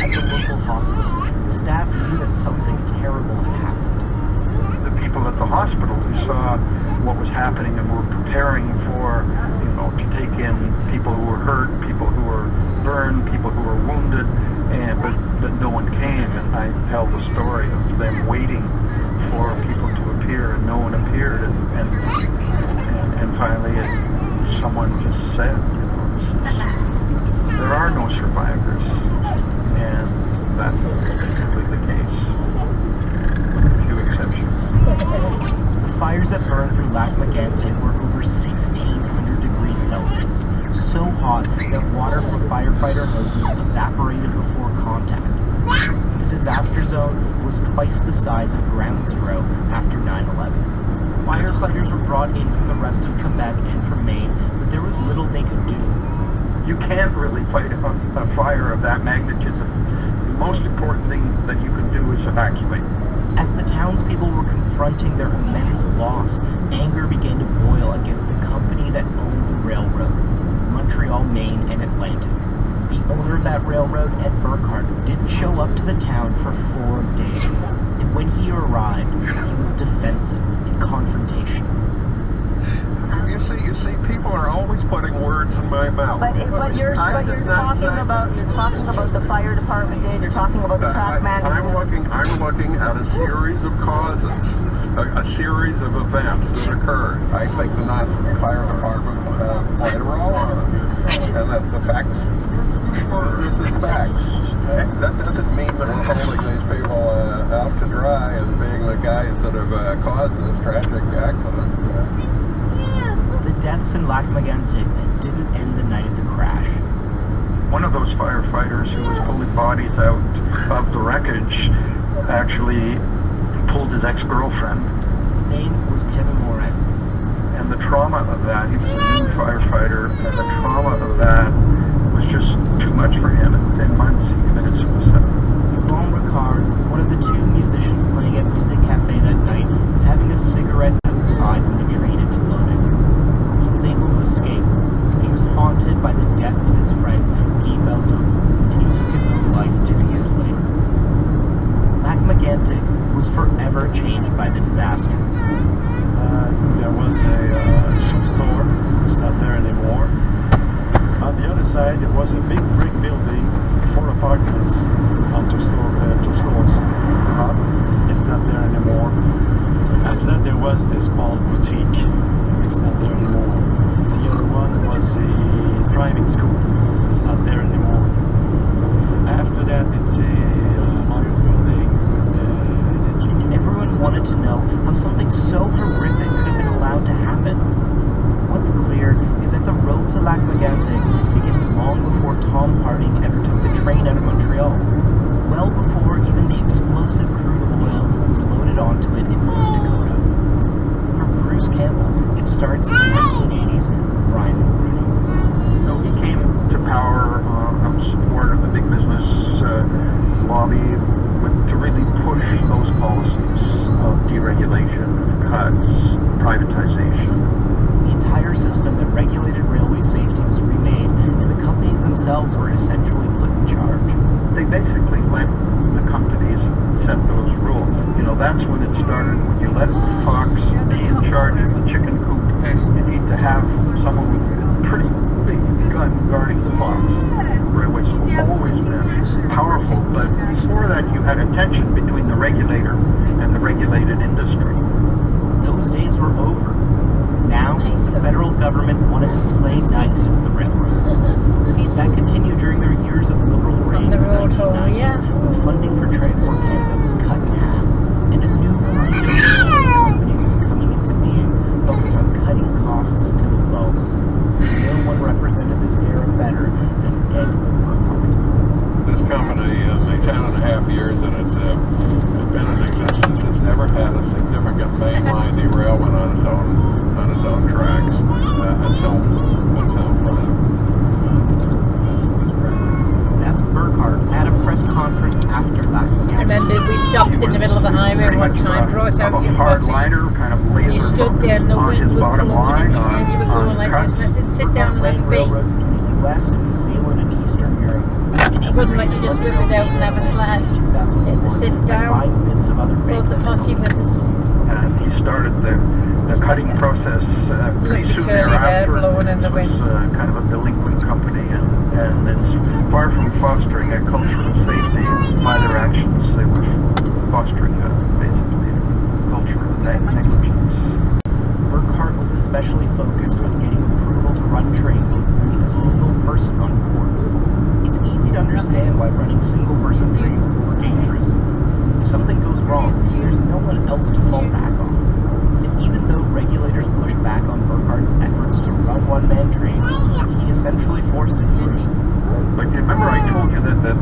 At the local hospital, the staff knew that something terrible had happened. The people at the hospital who saw what was happening and were preparing for, to take in people who were hurt, people who were burned, people who were wounded, but no one came. And I tell the story of them waiting for people to appear, and no one appeared, and finally someone just said, there are no survivors, and that's basically the case, with a few exceptions. The fires that burned through Lac-Mégantic were over 1,600 degrees Celsius, so hot that water from firefighter hoses evaporated before contact. The disaster zone was twice the size of Ground Zero after 9/11. Firefighters were brought in from the rest of Quebec and from Maine, but there was little they could do. You can't really fight a fire of that magnitude. The most important thing that you can do is evacuate. As the townspeople were confronting their immense loss, anger began to boil against the company that owned the railroad, Montreal, Maine, and Atlantic. The owner of that railroad, Ed Burkhart, didn't show up to the town for 4 days. And when he arrived, he was defensive and confrontational. You see, people are always putting words in my mouth. But you're talking about the fire department did. You're talking about the track man. I'm looking at a series of causes, a series of events that occurred. I think the fire department played a role in it, and that the facts. This is facts. That doesn't mean that we're holding these people out to dry as being the guys that have caused this tragic accident. The deaths in Lac-Mégantic didn't end the night of the crash. One of those firefighters who was pulling bodies out of the wreckage actually pulled his ex-girlfriend. His name was Kevin Moran. And the trauma of that, he was a new firefighter, and the trauma of that was just too much for him. And within months, he committed suicide. Yvon Ricard, one of the two musicians playing at Music Cafe that night, was having a cigarette outside when the train exploded. He was able to escape, but he was haunted by the death of his friend, Guy Belleau, and he took his own life 2 years later. Lac-Mégantic was forever changed by the disaster. There was a shoe store. It's not there anymore. On the other side, there was a big brick building, 4 apartments on 2 floors up. It's not there anymore. After that, there was this small boutique. It's not there anymore. The other one was a driving school. It's not there anymore. After that, it's a lawyer's building. Everyone wanted to know how something so horrific could have been allowed to happen. What's clear is that the road to Lac-Mégantic begins long before Tom Harding ever took the train out of Montreal. Well before even the explosive crude oil was loaded onto it in North Dakota. For Bruce Campbell, it starts in the 1980s with Brian Mulroney. So he came to power on support of the big business lobby to really push those policies of deregulation, cuts, privatization. The entire system that regulated railway safety was remade, and the companies themselves were essentially put in charge. They basically let the companies set those rules. You know, that's when it started. When you let the fox be in charge of the chicken coop, you need to have someone with a pretty big gun guarding the fox. Railways have always been powerful, but before that you had a tension between the regulator and the regulated industry. Those days were over. Now, the federal government wanted to play nice with the railroads. That continued during their years of liberal reign in the 1990s, when funding for Transport Canada was cut in half, and a new breed of railroad companies was coming into being, focused on cutting costs to the bone. No one represented this era better than Ed Burkhardt. This company, in the 10.5 years that it's been in existence, has never had a significant mainline derailment on its own tracks until this tragedy. That's Burkhardt at a press conference after Lac-Mégantic. I remember we stopped in the middle of the highway one time, brought out your hardliner, kind of laser. You stood there and the wind was blowing and you were going like this, and I said, sit down and let me be. Railroads in the US and New Zealand and Eastern Europe. It wasn't like you just rip it out and have a slag. You had to sit down, bits of other brought the potty bits. And he started the cutting process pretty soon thereafter. It was kind of a delinquent company, and it's far from fostering a culture of safety by their actions. They were fostering basically a culture of negligence. Burkhardt was especially focused on getting approval to run trains with only a single person on board. It's easy to understand why running single-person trains is more dangerous. If something goes wrong, there's no one else to fall back on. And even though regulators pushed back on Burkhardt's efforts to run one-man trains, he essentially forced it through. But you remember I told you that the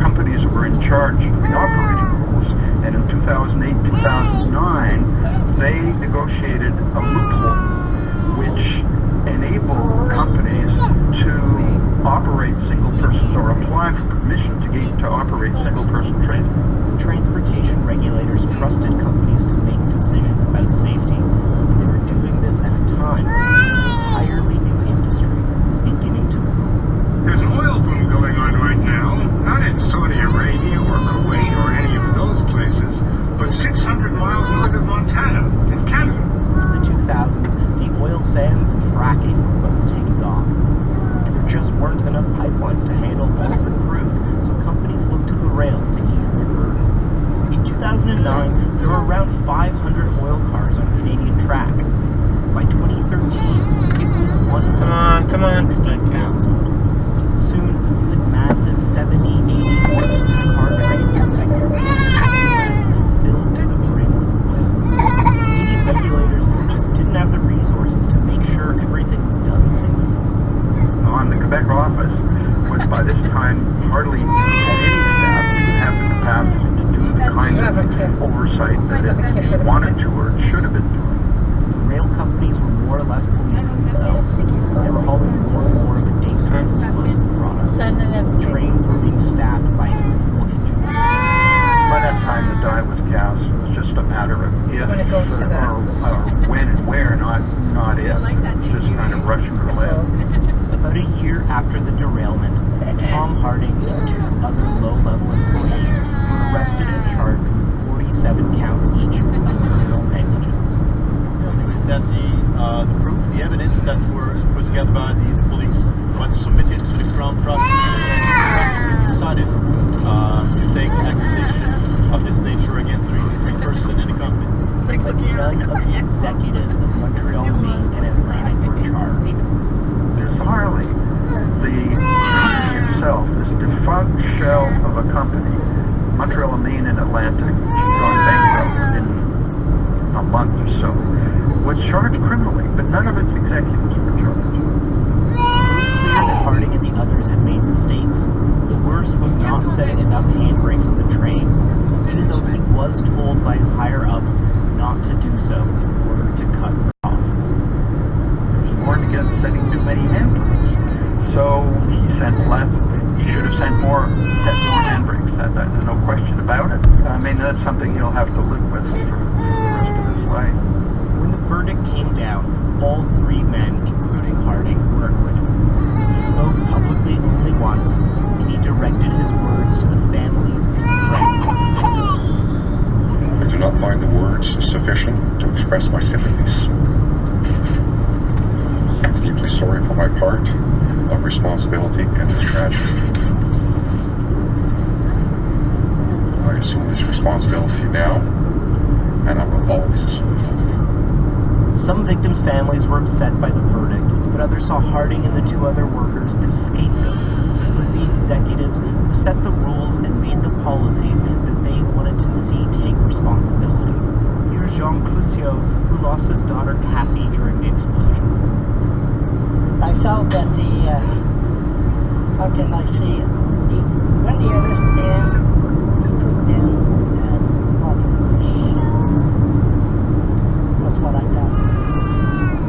companies were in charge of the operating rules, and in 2008, 2009, they negotiated a loophole which enabled companies to operate single-person or apply for permission to operate single-person trains. The transportation regulators trusted companies to make decisions about safety, but they were doing this at a time when an entirely new industry was beginning to boom. There's an oil boom going on right now, not in Saudi Arabia or Kuwait or any of those places, but 600 miles north of Montana, in Canada. In the 2000s, the oil sands and fracking were both taking off. And there just weren't enough pipelines to handle all of the crude, so companies looked to the rails to ease their burdens. In 2009, there were around 500 oil cars on Canadian track. By 2013, it was 160,000. Soon, you had massive 70, 80, 100-car trains with nitrogen filled to the brim with oil. Canadian regulators just didn't have the resources to make sure everything was done safely. On the Quebec office, which by this time hardly had any staff, didn't have the capacity to do the kind of oversight that it wanted to or should have been doing. The rail companies were more or less policing themselves. They were hauling more and more of a dangerous explosive product. Trains were being staffed by a single engine. By that time, the die was cast. It was just a matter of if or when and where, not if. Just kind of Russian roulette. About a year after the derailment, Tom Harding and 2 other low-level employees were arrested and charged with 47 counts each of criminal negligence. Is that the proof, the evidence that was gathered by the police was submitted to the Crown Prosecutor, and the prosecutor decided to take accusation of this nature against three persons in the company. But none of the executives of Montreal, Maine, and Atlantic were charged. Bizarrely, the company itself, this defunct shell of a company, Montreal, Maine, and Atlantic, which had gone bankrupt within a month or so, was charged criminally, but none of its executives were charged. It was clear that Harding and the others had made mistakes. The worst was not setting enough handbrakes on the train, even though he was told by his higher-ups not to do so in order to cut costs. He warned against setting too many handbrakes, so he sent less. He should have sent more handbrakes. There's no question about it. I mean, that's something he'll have to live with for the rest of his life. When the verdict came down, all 3 men, including Harding, were acquitted. He spoke publicly only once, and he directed his words to the families and friends of the victims. I do not find the words sufficient to express my sympathies. I'm deeply sorry for my part of responsibility in this tragedy. I assume this responsibility now, and I will always assume it. Some victims' families were upset by the verdict, but others saw Harding and the 2 other workers as scapegoats. It was the executives who set the rules and made the policies that they wanted to see take responsibility. Here's Jean Clouseau, who lost his daughter Kathy during the explosion. I felt that how can I say it? When they arrested them, they took them as water fish. That's what I thought.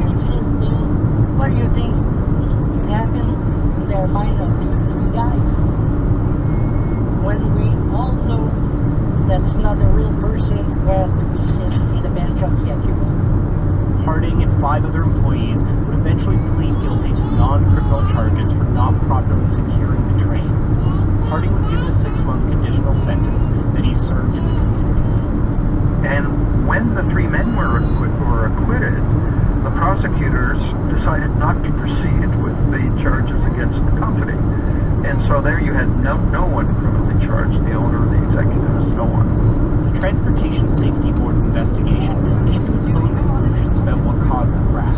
And since then, what do you think can happen in their mind of these 3 guys? When we all know that's not a real person who has to be sitting in the bench of the accused. Harding and 5 other employees would eventually plead guilty to non-criminal charges for not properly securing the train. Harding was given a 6-month conditional sentence that he served in the community. And when the 3 men were acquitted, the prosecutors decided not to proceed with the charges against the company. And so there you had no one criminally charged, the owner, the executives, no one. The Transportation Safety Board's investigation came to its own conclusions about what caused the crash.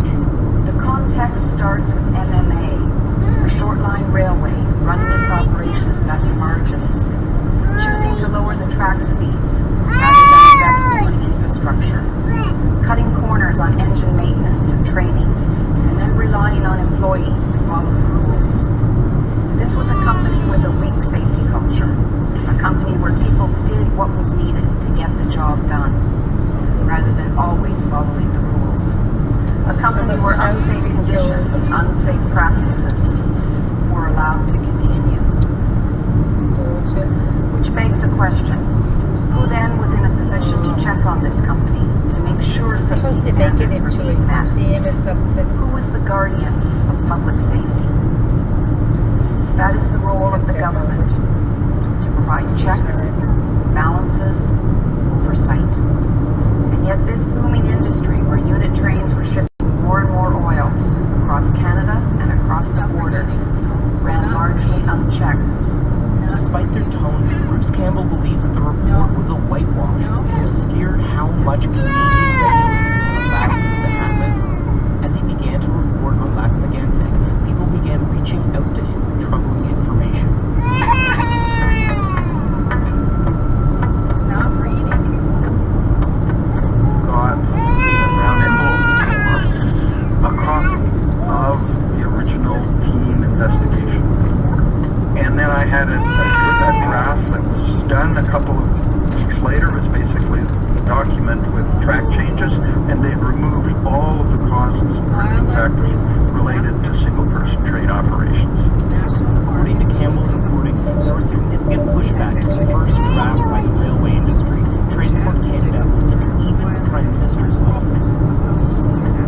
The context starts with MMA, a short-line railway running its operations at the margins, choosing to lower the track speeds rather than invest more in infrastructure, cutting corners on engine maintenance and training, and then relying on employees to follow the rules. This was a company with a weak safety culture, a company where people did what was needed to get the job done, rather than always following the rules. A company where unsafe conditions and unsafe practices were allowed to continue. Which begs the question, who then was in a position to check on this company, to make sure safety standards were being met? Who was the guardian of public safety? That is the role of the government, to provide checks, balances, oversight. And yet this booming industry where unit trains were shipping more and more oil across Canada and across the border ran largely unchecked. Despite their tone, Bruce Campbell believes that the report was a whitewash and was scared how much Canadian regulators had allowed this to happen. As he began to report on Lac-Mégantic, people began reaching out to him with troubling information. Got around a copy of the original team investigation report. And then I had a draft that was done a couple of weeks later. It was basically implement with track changes, and they've removed all of the costs and factors related to single-person trade operations. According to Campbell's reporting, there was significant pushback to the first draft by the railway industry, Transport Canada, and even the Prime Minister's office.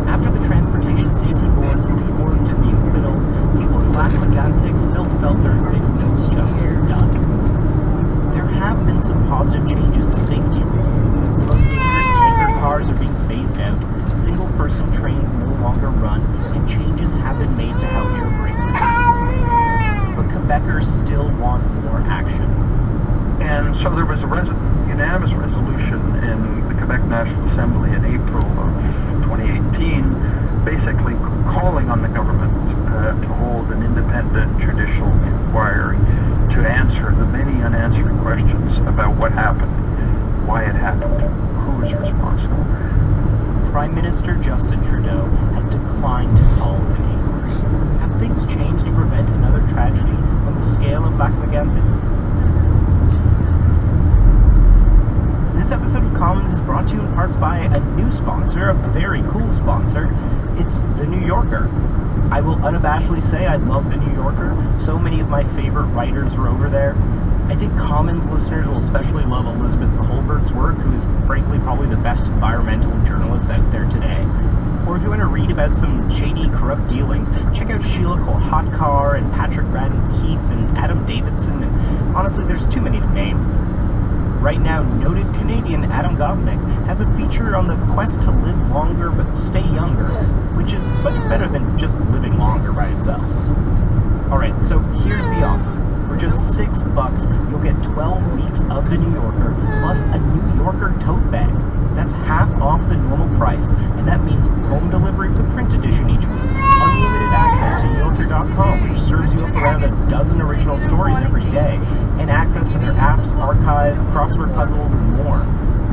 After the Transportation Safety Boards were poured to the acquittals, people in Lac-Mégantic still felt there had been no justice done. There have been some positive changes to safety rules. The most dangerous tanker cars are being phased out, single-person trains no longer run, and changes have been made to how air brakes are used. But Quebecers still want more action. And so there was a unanimous resolution in the Quebec National Assembly in April of 2018, basically calling on the government to hold an independent judicial inquiry to answer the many unanswered questions about what happened, why it happened, who is responsible. Prime Minister Justin Trudeau has declined to call an inquiry. Have things changed to prevent another tragedy on the scale of Lac-Mégantic? This episode of Commons is brought to you in part by a new sponsor, a very cool sponsor. It's The New Yorker. I will unabashedly say I love The New Yorker. So many of my favorite writers are over there. I think Commons listeners will especially love Elizabeth Colbert's work, who is frankly probably the best environmental journalist out there today. Or if you want to read about some shady, corrupt dealings, check out Sheila Kolhatkar and Patrick Radden Keefe and Adam Davidson, and honestly, there's too many to name. Right now, noted Canadian Adam Gopnik has a feature on the quest to live longer but stay younger, which is much better than just living longer by itself. Alright, so here's the offer. For just $6, you'll get 12 weeks of The New Yorker, plus a New Yorker tote bag. That's half off the normal price, and that means home delivery of the print edition each week, unlimited access to NewYorker.com, which serves you up around a dozen original stories every day, and access to their apps, archive, crossword puzzles, and more.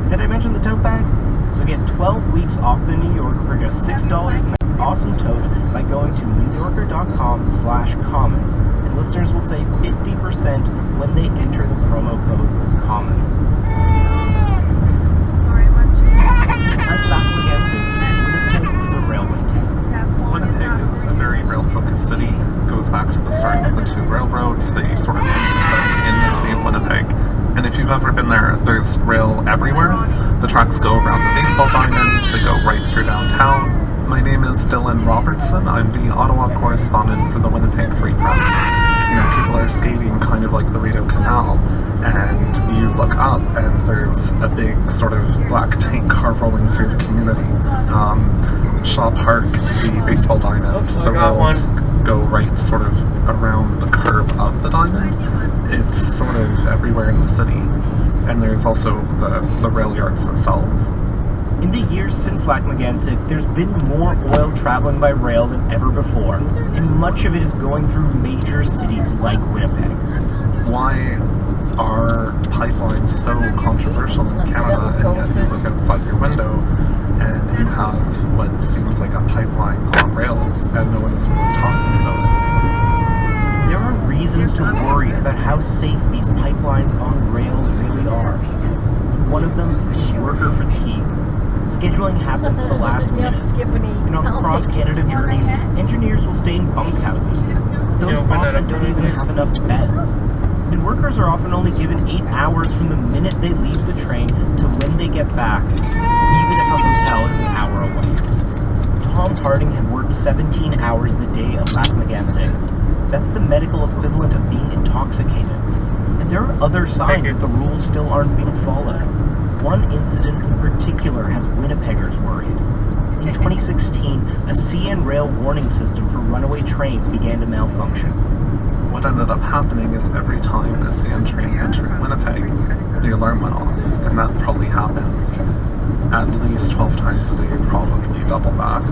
Did I mention the tote bag? So get 12 weeks off The New Yorker for just $6 and that awesome tote by going to NewYorker.com/Commons, and listeners will save 50% when they enter the promo code COMMONS. Like Lac-Mégantic, Winnipeg is a railway town. Winnipeg is a very rail-focused city. It goes back to the start of the two railroads. They sort of intersect in the city of Winnipeg. And if you've ever been there, there's rail everywhere. The tracks go around the baseball diamond. They go right through downtown. My name is Dylan Robertson. I'm the Ottawa correspondent for the Winnipeg Free Press. You know, people are skating kind of like the Rideau Canal, and you look up and there's a big sort of black tank car rolling through the community. Shaw Park, the baseball diamond, the rails go right sort of around the curve of the diamond. It's sort of everywhere in the city, and there's also the rail yards themselves. In the years since Lac-Mégantic, there's been more oil traveling by rail than ever before, and much of it is going through major cities like Winnipeg. Why are pipelines so controversial in Canada, and yet you look outside your window and you have what seems like a pipeline on rails and no one is really talking about it? There are reasons to worry about how safe these pipelines on rails really are. One of them is worker fatigue. Scheduling happens at the last minute, and on cross-Canada journeys, engineers will stay in bunkhouses. Those often don't even have enough beds. And workers are often only given 8 hours from the minute they leave the train to when they get back, even if a hotel is an hour away. Tom Harding had worked 17 hours the day of Lac-Mégantic. That's the medical equivalent of being intoxicated. And there are other signs that the rules still aren't being followed. One incident in particular has Winnipeggers worried. In 2016, a CN Rail warning system for runaway trains began to malfunction. What ended up happening is every time a CN train entered Winnipeg, the alarm went off, and that probably happens at least 12 times a day, probably double that.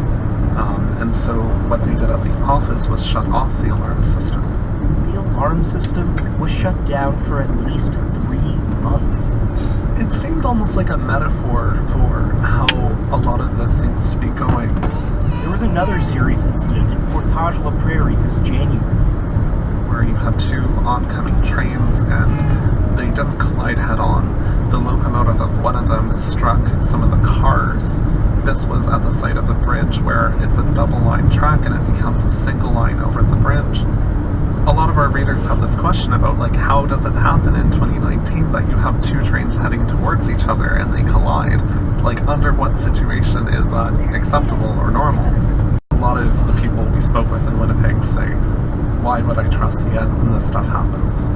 And so what they did at the office was shut off the alarm system. The alarm system was shut down for at least 3 months. It seemed almost like a metaphor for how a lot of this seems to be going. There was another serious incident in Portage la Prairie this January, where where you had two oncoming trains and they didn't collide head-on. The locomotive of one of them struck some of the cars. This was at the site of a bridge where it's a double-line track and it becomes a single line over the bridge. A lot of our readers have this question about, like, how does it happen in 2019 that you have two trains heading towards each other and they collide? Like, under what situation is that acceptable or normal? A lot of the people we spoke with in Winnipeg say, why would I trust you when this stuff happens?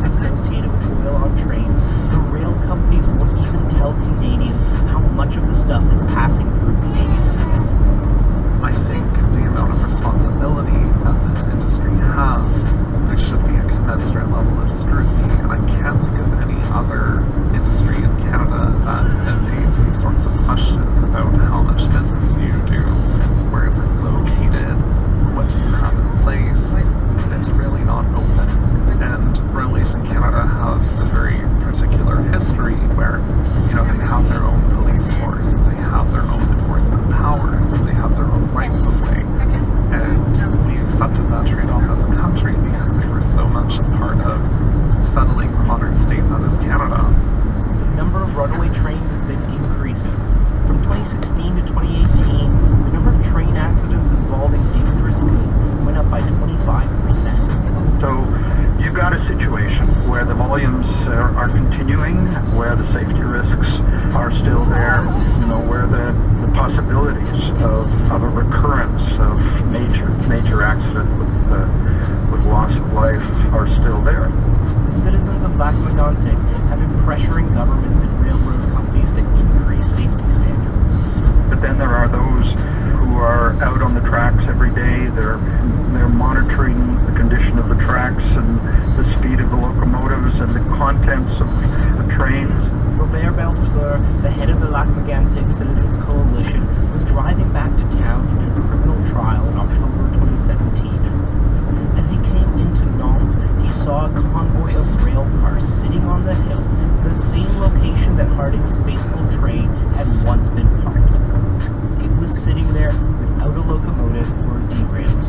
Associated with oil on trains, the rail companies won't even tell Canadians how much of the stuff is passing through Canadian cities. I think the amount of responsibility that this industry has, there should be a commensurate level of scrutiny, and I can't think of any other industry in Canada that evades these sorts of questions about how much business you do, where is it located, what do you have in place. It's really not open. And railways in Canada have a very particular history where, you know, they have their own police force, they have their own enforcement powers, they have their own rights of way. And we accepted that trade-off as a country because they were so much a part of settling the modern state that is Canada. The number of runaway trains has been increasing. From 2016 to 2018, the number of train accidents involving dangerous goods went up by 25%. So you've got a situation where the volumes are continuing, where the safety risks are still there, you know, where the possibilities of a recurrence of major accident with loss of life are still there. The citizens of Lac-Mégantic have been pressuring governments and railroad companies to increase safety standards. But then there are those who are out on the tracks every day. They're monitoring the condition of the tracks and the speed of the locomotives and the contents of the trains. Robert Bellefleur, the head of the Lac-Mégantic Citizens Coalition, was driving back to town from a criminal trial in October 2017. As he came into Nantes, he saw a convoy of rail cars sitting on the hill, the same location that Harding's fateful train had once been parked. It was sitting there without a locomotive or a derailed.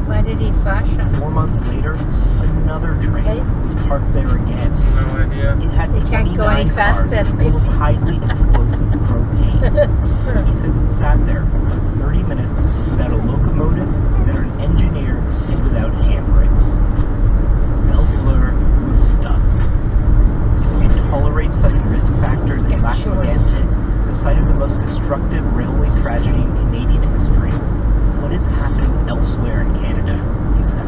Why did he flash them? 4 months later, another train was parked there again. No idea. It had 29 cars full of highly explosive propane. He says it sat there for 30 minutes without a locomotive, without an engineer, and without handbrakes. Bellefleur was stunned. If we tolerate such risk factors in Lac-Mégantic, the site of the most destructive railway tragedy in Canadian history, what is happening elsewhere in Canada, he said.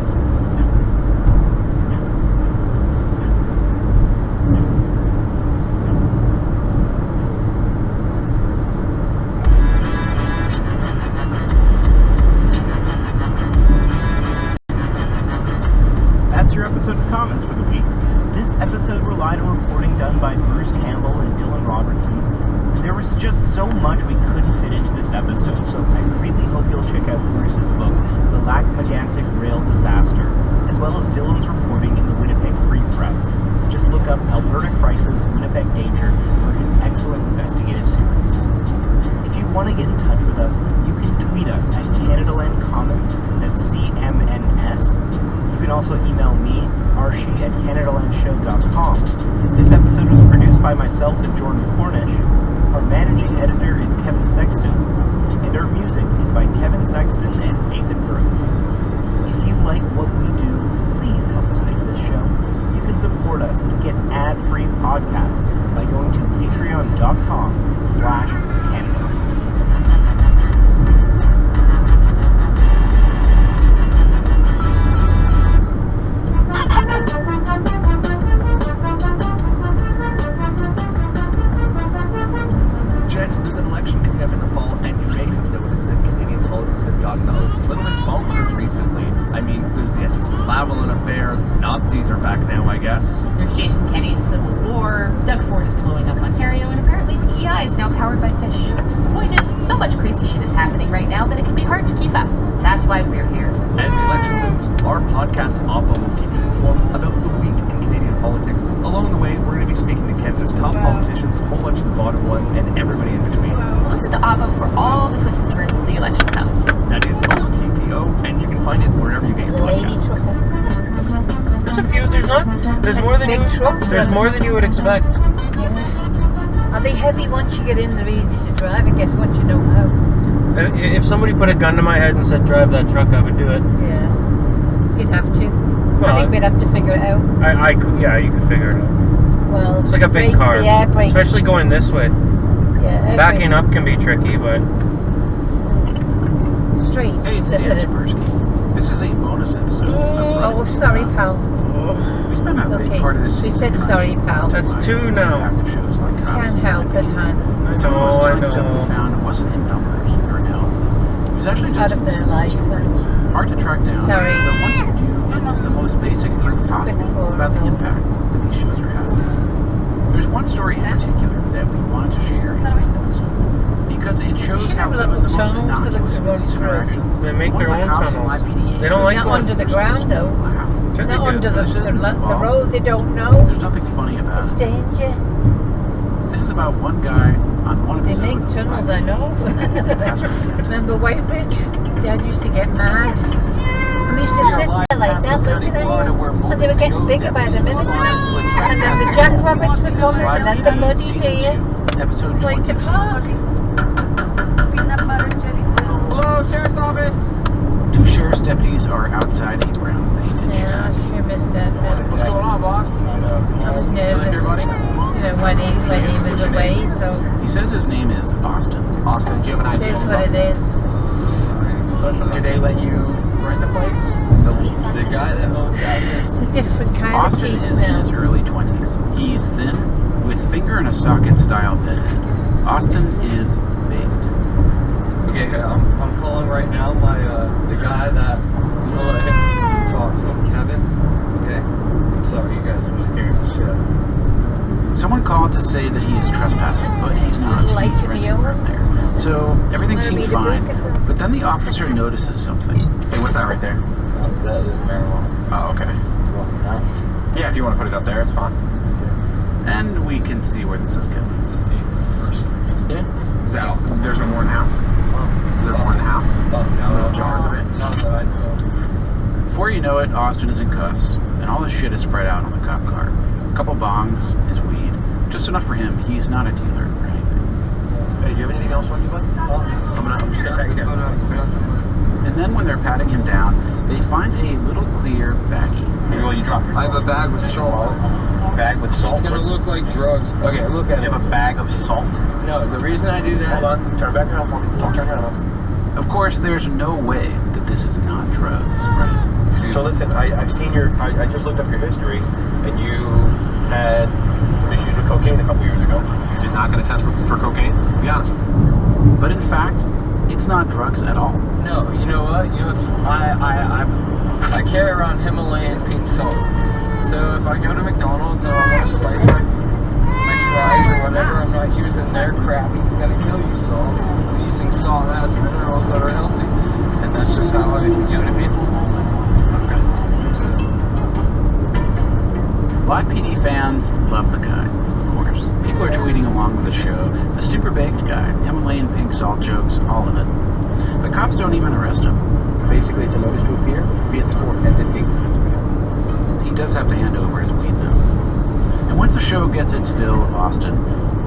That's your episode of Comments for the week. This episode relied on reporting done by Bruce Campbell and Dylan Robertson. There was just so much we couldn't fit into this episode, so I really hope you'll check out Bruce's book, The Lac-Mégantic Rail Disaster, as well as Dylan's reporting in the Winnipeg Free Press. Just look up Alberta Crisis, Winnipeg Danger for his excellent investigative series. If you want to get in touch with us, you can tweet us at Canadaland Comments, that's CMNS. You can also email me, archie@CanadaLandShow.com. This episode was produced by myself and Jordan Cornish. Our managing editor is Kevin Sexton, and our music is by Kevin Sexton and Nathan Burley. If you like what we do, please help us make this show. You can support us and get ad-free podcasts by going to patreon.com/Canada. Nazis are back now, I guess. There's Jason Kenney's Civil War, Doug Ford is blowing up Ontario, and apparently PEI is now powered by fish. The point is, so much crazy shit is happening right now that it can be hard to keep up. That's why we're here. As the election looms, our podcast Oppo will keep you informed about the week in Canadian politics. along the way, we're going to be speaking to Canada's top politicians, a whole bunch of the bottom ones, and everybody in between. So listen to Abba for all the twists and turns as the election comes. That is OPPO, and you can find it wherever you get your podcasts. There's a few. There's more than you would expect. Yeah. Are they heavy once you get in? They're easy to drive, I guess, once you know how. If somebody put a gun to my head and said drive that truck, I would do it. Yeah. You'd have to. Well, I think we'd have to figure it out. I could, yeah, you could figure it out. Well, it's like a big car, especially going this way. Yeah, backing up can be tricky, but straight. Hey, it's Dan Taberski. This is a bonus episode. Oh, sorry, pal. We spent a big part of this season. We said sorry, pal. That's 2 now. Shows like Can't help it, hon. Some of those times that we found wasn't in numbers or analysis. It was actually just in simple stories. Hard to track down. Sorry. But once you do, it's the most basic proof possible about the impact that these shows are having. There's one story in particular that we wanted to share in this episode because it shows how even the most innocuous of these interactions, they make their own tunnels. They don't like not under the ground, though. Not under the road. They don't know. There's nothing funny about it's it. Danger. This is about one guy on one episode. They make tunnels, I know. Remember Whitebridge? Dad used to get mad. We used to sit there like that, looking at him, and they were getting bigger by the minute. And then the jackrabbits were coming, and then the muddy deer. Episode It's like the park. Hello, Sheriff's Office. 2 sheriff's deputies are outside a brown painted Yeah, I sure missed that. What's going on, boss? I was nervous, when he was away, so. He says his name is Austin. Austin, do you have an idea? It is what it is. Did they let you rent the place? The guy that owns that. It's a different kind Austin of piece is now. in his early 20s. He's thin, with finger in a socket style bedhead. Austin is baked. Okay, I'm calling right now the guy that talked to him, Kevin. Okay, I'm sorry, you guys are scared of shit. Someone called to say that he is trespassing, but he's not. He's renting room there. So everything seems fine, but then the officer notices something. Hey, what's that right there? That is marijuana. Oh, okay. Yeah, if you want to put it up there, it's fine. And we can see where this is going. See first. Yeah. Is that all? There's no more in the house. Is there more in the house? No. Jars of it. Not that I know. Before you know it, Austin is in cuffs, and all his shit is spread out on the cop car. A couple bongs, his weed, just enough for him. He's not a dealer or anything. Hey, do you have anything else on you, bud? I'm just gonna pat you down. And then when they're patting him down, they find a little clear baggie. Here, you drop your phone. I have a bag with salt. Bag with salt? It's gonna look like drugs. Okay, look at it. You have a bag of salt? No, the reason I do that... Hold on, turn back around for me. Don't turn around. Of course, there's no way that this is not drugs. Right. So listen, I've seen I just looked up your history, and you had some issues with cocaine a couple years ago. Is it not going to test for cocaine? Be honest with me. But in fact, it's not drugs at all. No, you know what? I carry around Himalayan pink salt. So if I go to McDonald's and I want to spice my fries or whatever, I'm not using their crappy gonna kill you salt. I'm using salt that has minerals that are healthy. And that's just how I give it to people. Live PD fans love the guy, of course. People are tweeting along with the show. The super baked guy, Himalayan pink salt jokes, all of it. The cops don't even arrest him. Basically, it's a notice to appear, be at this date. He does have to hand over his weed, though. And once the show gets its fill of Austin,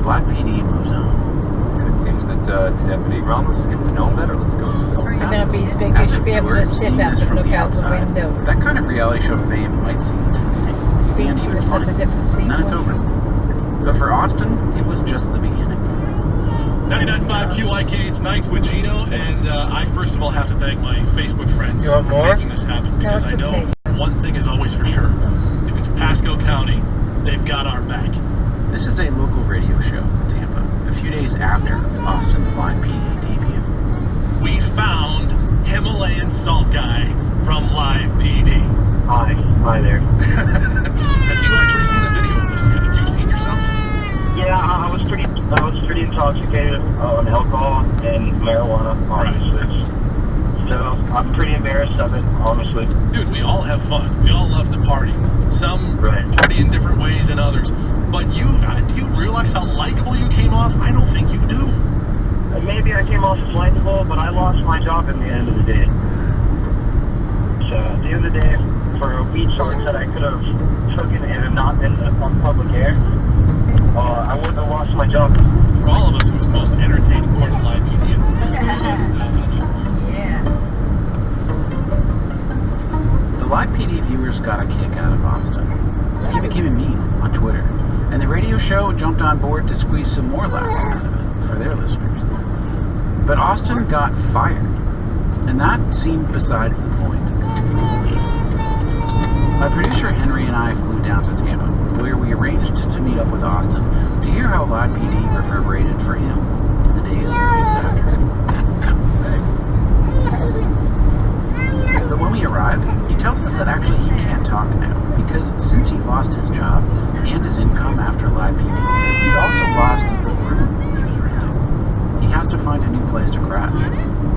Live PD moves on. And it seems that Deputy Ramos is getting to know him better. Let's go. You're gonna be big, you should be able to sit up and look out the window. That kind of reality show fame might seem and even fun. And then it's over. But for Austin, it was just the beginning. 99.5 QIK, it's Nights with Gino, and I first of all have to thank my Facebook friends for making this happen, because I know one thing is always for sure. If it's Pasco County, they've got our back. This is a local radio show in Tampa, a few days after Austin's Live PD debut. We found Himalayan Salt Guy from Live PD. Hi there. Have you actually seen the video of this yet? Have you seen yourself? Yeah, I was pretty intoxicated on alcohol and marijuana, obviously. Right. So I'm pretty embarrassed most of it, honestly. Dude, we all have fun. We all love to party. Some party in different ways than others. But do you realize how likable you came off? I don't think you do. Maybe I came off as likable, but I lost my job at the end of the day. So at the end of the day, for a weed source that I could have taken and have not been on public air, I wouldn't have lost my job. For all of us, it was the most entertaining part of Live PD. The Live PD viewers got a kick out of Austin. He became a meme on Twitter, and the radio show jumped on board to squeeze some more laughs out of it for their listeners. But Austin got fired, and that seemed besides the point. My producer Henry and I flew down to Tampa, where we arranged to meet up with Austin to hear how Live PD reverberated for him in the days and weeks after. But when we arrived, he tells us that actually he can't talk now, because since he lost his job and his income after Live PD, he also lost the room he was renting. He has to find a new place to crash,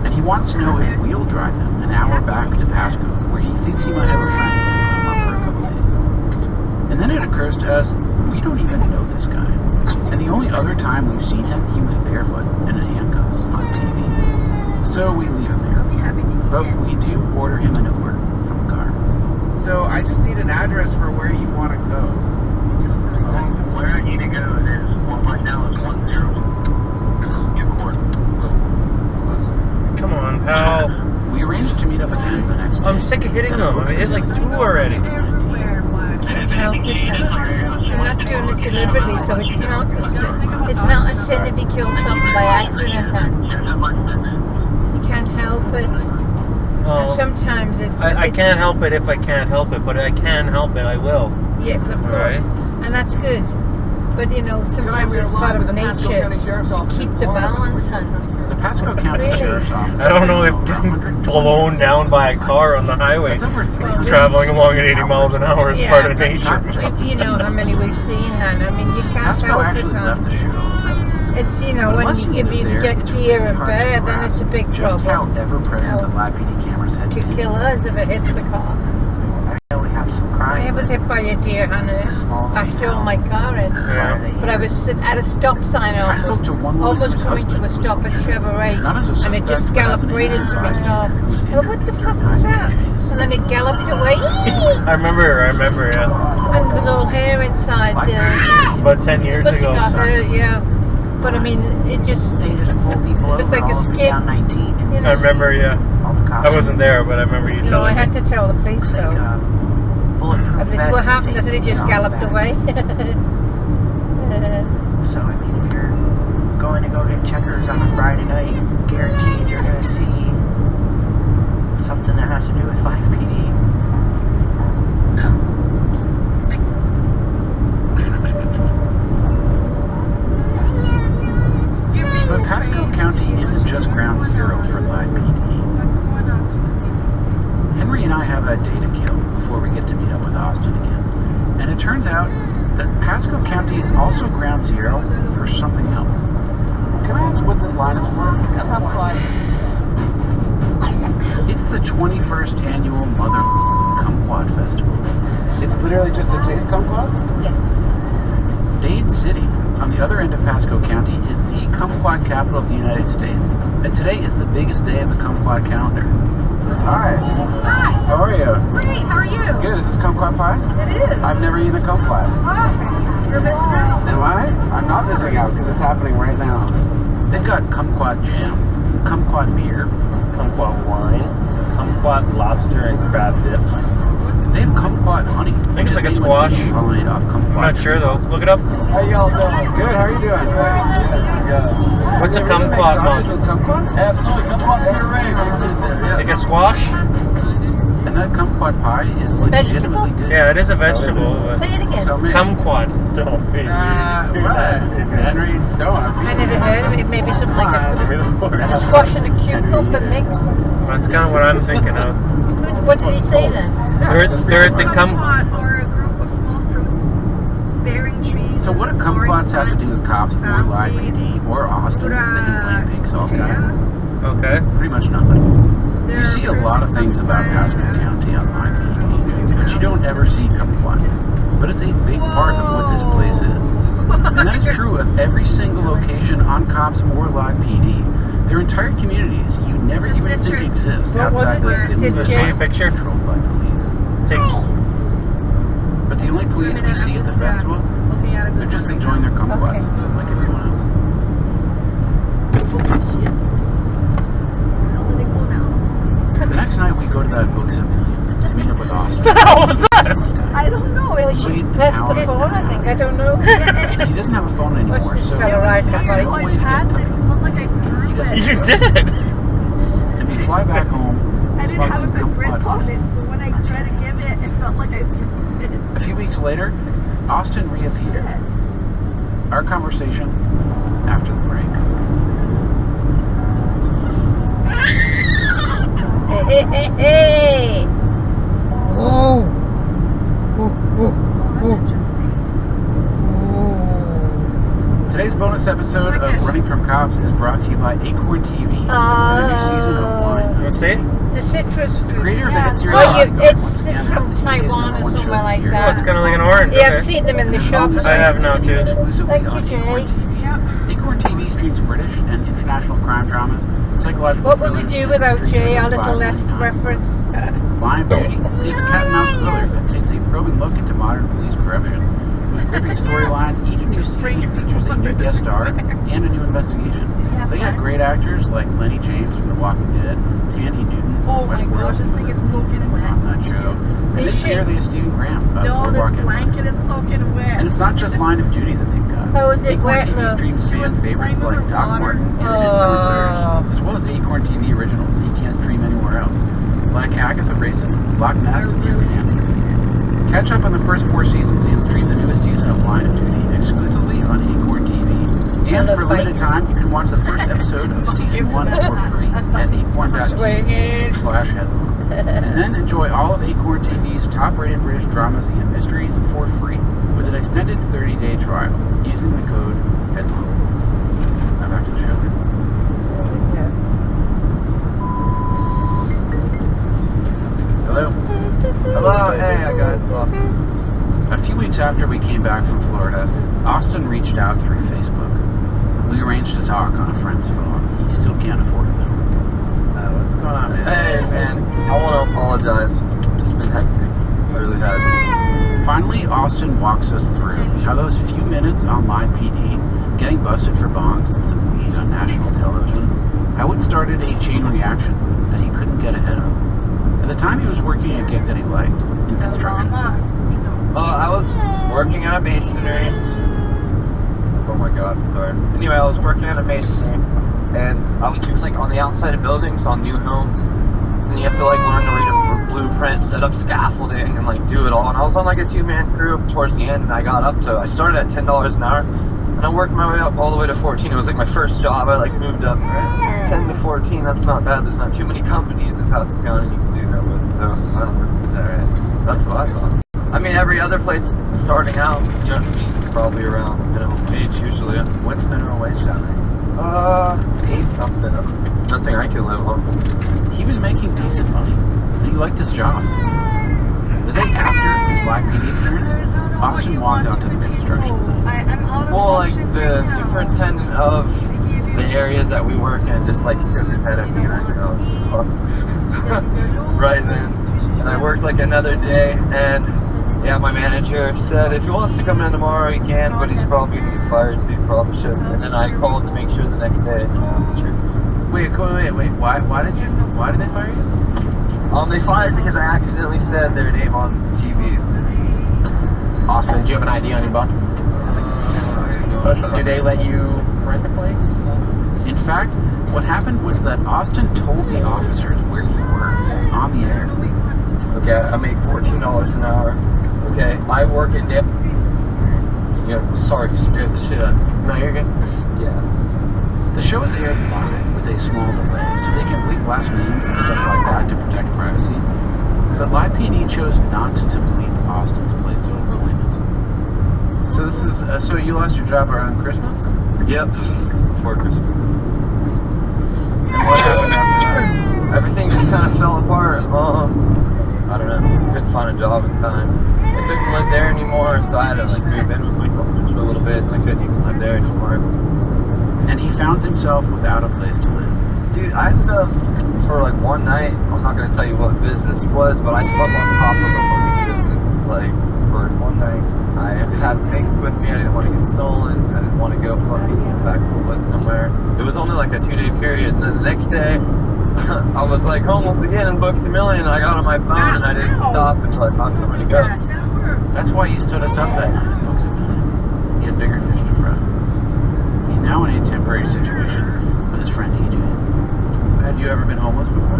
and he wants to know if we'll drive him an hour back to Pasco, where he thinks he might have a friend who can come up for a couple days. And then it occurs to us, we don't even know this guy. And the only other time we've seen him, he was barefoot and in handcuffs on TV. So we leave him there. But we do order him an Uber from the car. So I just need an address for where you want to go. Where I need to go is one right now is 10. Come on, pal. We arranged to meet up again the next day. I'm sick of hitting them. I hit like 2 already. Can't help it. I'm not doing it deliberately, so it's not a sin if he kills someone by accident. You can't help it. Well, sometimes it's... I can't help it if I can't help it, but I can help it, I will. Yes, of course. Right. And that's good. But, you know, sometimes it's part of nature to keep the balance on. The Pasco County Sheriff's Office. I don't know if getting blown down by a car on the highway traveling along at 80 miles an hour is part of nature. You know how many we've seen, hon. I mean, you can't help it, left the show. It's, you know, when you get deer and bear, then it's a big just trouble. How ever-present the Live PD cameras had Could kill us if it hits the car. I know we have some crime. I was hit by a deer, hon. I stole my car in. Yeah. But I was at a stop sign almost coming to a stop at Chevrolet, and it just galloped right into my car. Oh, what the fuck was that? And then it galloped away. I remember, yeah. And there was all hair inside there. About 10 years Because ago. he got hurt, yeah. But I mean, they just pull people over. It was like a skip. Down 19. You know, I remember, yeah. All the cops. I wasn't there, but I remember you telling me. No, I had to tell the police though. Bulletproof This is what happened. I said it just galloped away. So I mean, if you're going to go get checkers on a Friday night, guaranteed you're gonna see something that has to do with Live PD. But Pasco County isn't just ground zero for Live PD. Henry and I have a day to kill before we get to meet up with Austin again. And it turns out that Pasco County is also ground zero for something else. Can I ask what this line is for? It's the 21st annual Mother Kumquat Festival. It's literally just to taste kumquats? Yes. Dade City, on the other end of Pasco County, is the kumquat capital of the United States. And today is the biggest day of the kumquat calendar. Hi. Hi. How are you? Great. How are you? Good. Is this kumquat pie? It is. I've never eaten a kumquat. Oh, you're missing out. Am I? I'm not missing out because it's happening right now. They've got kumquat jam, kumquat beer, Kumquat wine, kumquat lobster and crab dip. They have kumquat honey. I think it's like a squash. Pollinate off kumquat. I'm not sure though. Look it up. How y'all doing? Good. How are you doing? Yes, What's a kumquat sausage with kumquat? Absolutely. Kumquat puree. Mixed in there. Yes. Like a squash? And that kumquat pie is legitimately good. Yeah, it is a vegetable. Say it again. So Kumquat. Don't be. What? Henry, don't. I never heard of it. Maybe something like a squash and a cucumber mixed. That's kind of what I'm thinking of. What did he say then? They're at the or a group of small fruits bearing trees. So what do kumquats have to do with cops or Live PD or Austin, the new plain pink salt guy? Okay. Pretty much nothing. You see a lot of things about Pasco County on live PD, but you don't ever see complaints. But it's a big part of what this place is. And that is true of every single location on Cops or live PD. There are entire communities you'd never even think exist outside those picture controlled by police. But the only police we see at the festival, they're just enjoying their kumquats like everyone else. The next night we go to that Books A Million to meet up with Austin. What the hell was that? I don't know. She pressed the phone, I think. I don't know. He doesn't have a phone anymore, so he had no way to get in touch with him. He doesn't. You did! And we fly back home. I didn't have a good grip on it, so when I tried to give it, it felt like I threw it. A few weeks later, Austin reappeared. Our conversation after the break. Hey! Whoa! Today's bonus episode of Running from Cops is brought to you by Acorn TV and a new season of Wine. Let's see. The citrus fruit. The creator of the hit series it's from Taiwan or somewhere like that. Oh, it's kind of like an orange. Yeah, I've seen them in the shops. I have now too. Thank you, Jay. Acorn TV streams British and international crime dramas, psychological What would we do without Jay? Our little left reference. Line of Duty is a cat and mouse thriller that takes a probing look into modern police corruption. With gripping storylines, each new season features a new guest star and a new investigation. They got great actors like Lenny James from The Walking Dead, Tandy Newton from Westworld, this thing is soaking wet. on that show. And this year they have Stephen Graham of No, Boardwalk the blanket is soaking wet. And it's not just Line of Duty that they've got. How is it Acorn wet, TV though? streams fan favorites like Doc Martin and as well as Acorn TV originals that you can't stream anywhere else, like Agatha Raisin, Loch Ness, and Nearly Nancy. Catch up on the first 4 seasons and stream the newest season of Line of Duty exclusively on Acorn TV. And for a limited time, you can watch the first episode of season 1 for free at acorn.tv/headline. And then enjoy all of Acorn TV's top-rated British dramas and mysteries for free with an extended 30-day trial using the code HEADLINE. Now back to the show. Hello. Hello, hey guys, it's Austin. A few weeks after we came back from Florida, Austin reached out through Facebook. We arranged to talk on a friend's phone. He still can't afford a phone. What's going on, man? Hey, man, I want to apologize. It's been hectic. It really has. Finally, Austin walks us through how those few minutes on live PD, getting busted for bongs and some weed on national television, how it started a chain reaction that he couldn't get ahead of. At the time, he was working a gig that he liked in construction. I was working at a masonry. Oh my god, sorry. Anyway, I was working at a masonry, and I was doing like on the outside of buildings on new homes, and you have to like learn to read a blueprint, set up scaffolding, and like do it all. And I was on like a 2-man crew towards the end, and I started at $10 an hour, and I worked my way up all the way to 14. It was like my first job. I like moved up 10 to 14. That's not bad. There's not too many companies in Pasco County you can do that with, so I don't work with that, right? That's what I thought. I mean, every other place starting out, you know what I mean? Probably around minimum wage usually. What's minimum wage down there? 8 something. Nothing I can live on. He was making decent money, and he liked his job. The day after his live PD appearance, Austin walked out to the construction site. Well, like the superintendent of the areas that we work in just like shook his head at me, and I know. Right then. And I worked like another day, and yeah, my manager said if he wants to come in tomorrow, he can, but he's probably going to get fired, so he probably shouldn't. And then I called to make sure the next day, it's true. Wait, why did they fire you? They fired because I accidentally said their name on TV. Austin, do you have an ID on your bond? Did they let you rent the place? In fact, what happened was that Austin told the officers where he worked on the air. Okay, I make $14 an hour. Okay, I work at Dip. Yeah, sorry, you scared the shit out of me. No, you're good. Yeah. The show is aired live with a small delay, so they can bleep last names and stuff like that to protect privacy. But Live PD chose not to bleep Austin's place of employment. So this is, so you lost your job around Christmas? Yep, before Christmas. And what happened? couldn't find a job in time. I couldn't live there anymore, so I had to like move in with my girlfriend for a little bit, and I couldn't even live there anymore. And he found himself without a place to live. Dude, I ended up for like one night. I'm not gonna tell you what business it was, but I slept on top of a fucking business. Like for one night, I had things with me. I didn't want to get stolen. I didn't want to go fucking back to the woods somewhere. It was only like a 2-day period, and then the next day, I was like homeless again in Books A Million. And I got on my phone and I didn't stop until I found somewhere to go. That's why he stood us up that night in Books A Million. He had bigger fish to fry. He's now in a temporary situation with his friend EJ. Had you ever been homeless before?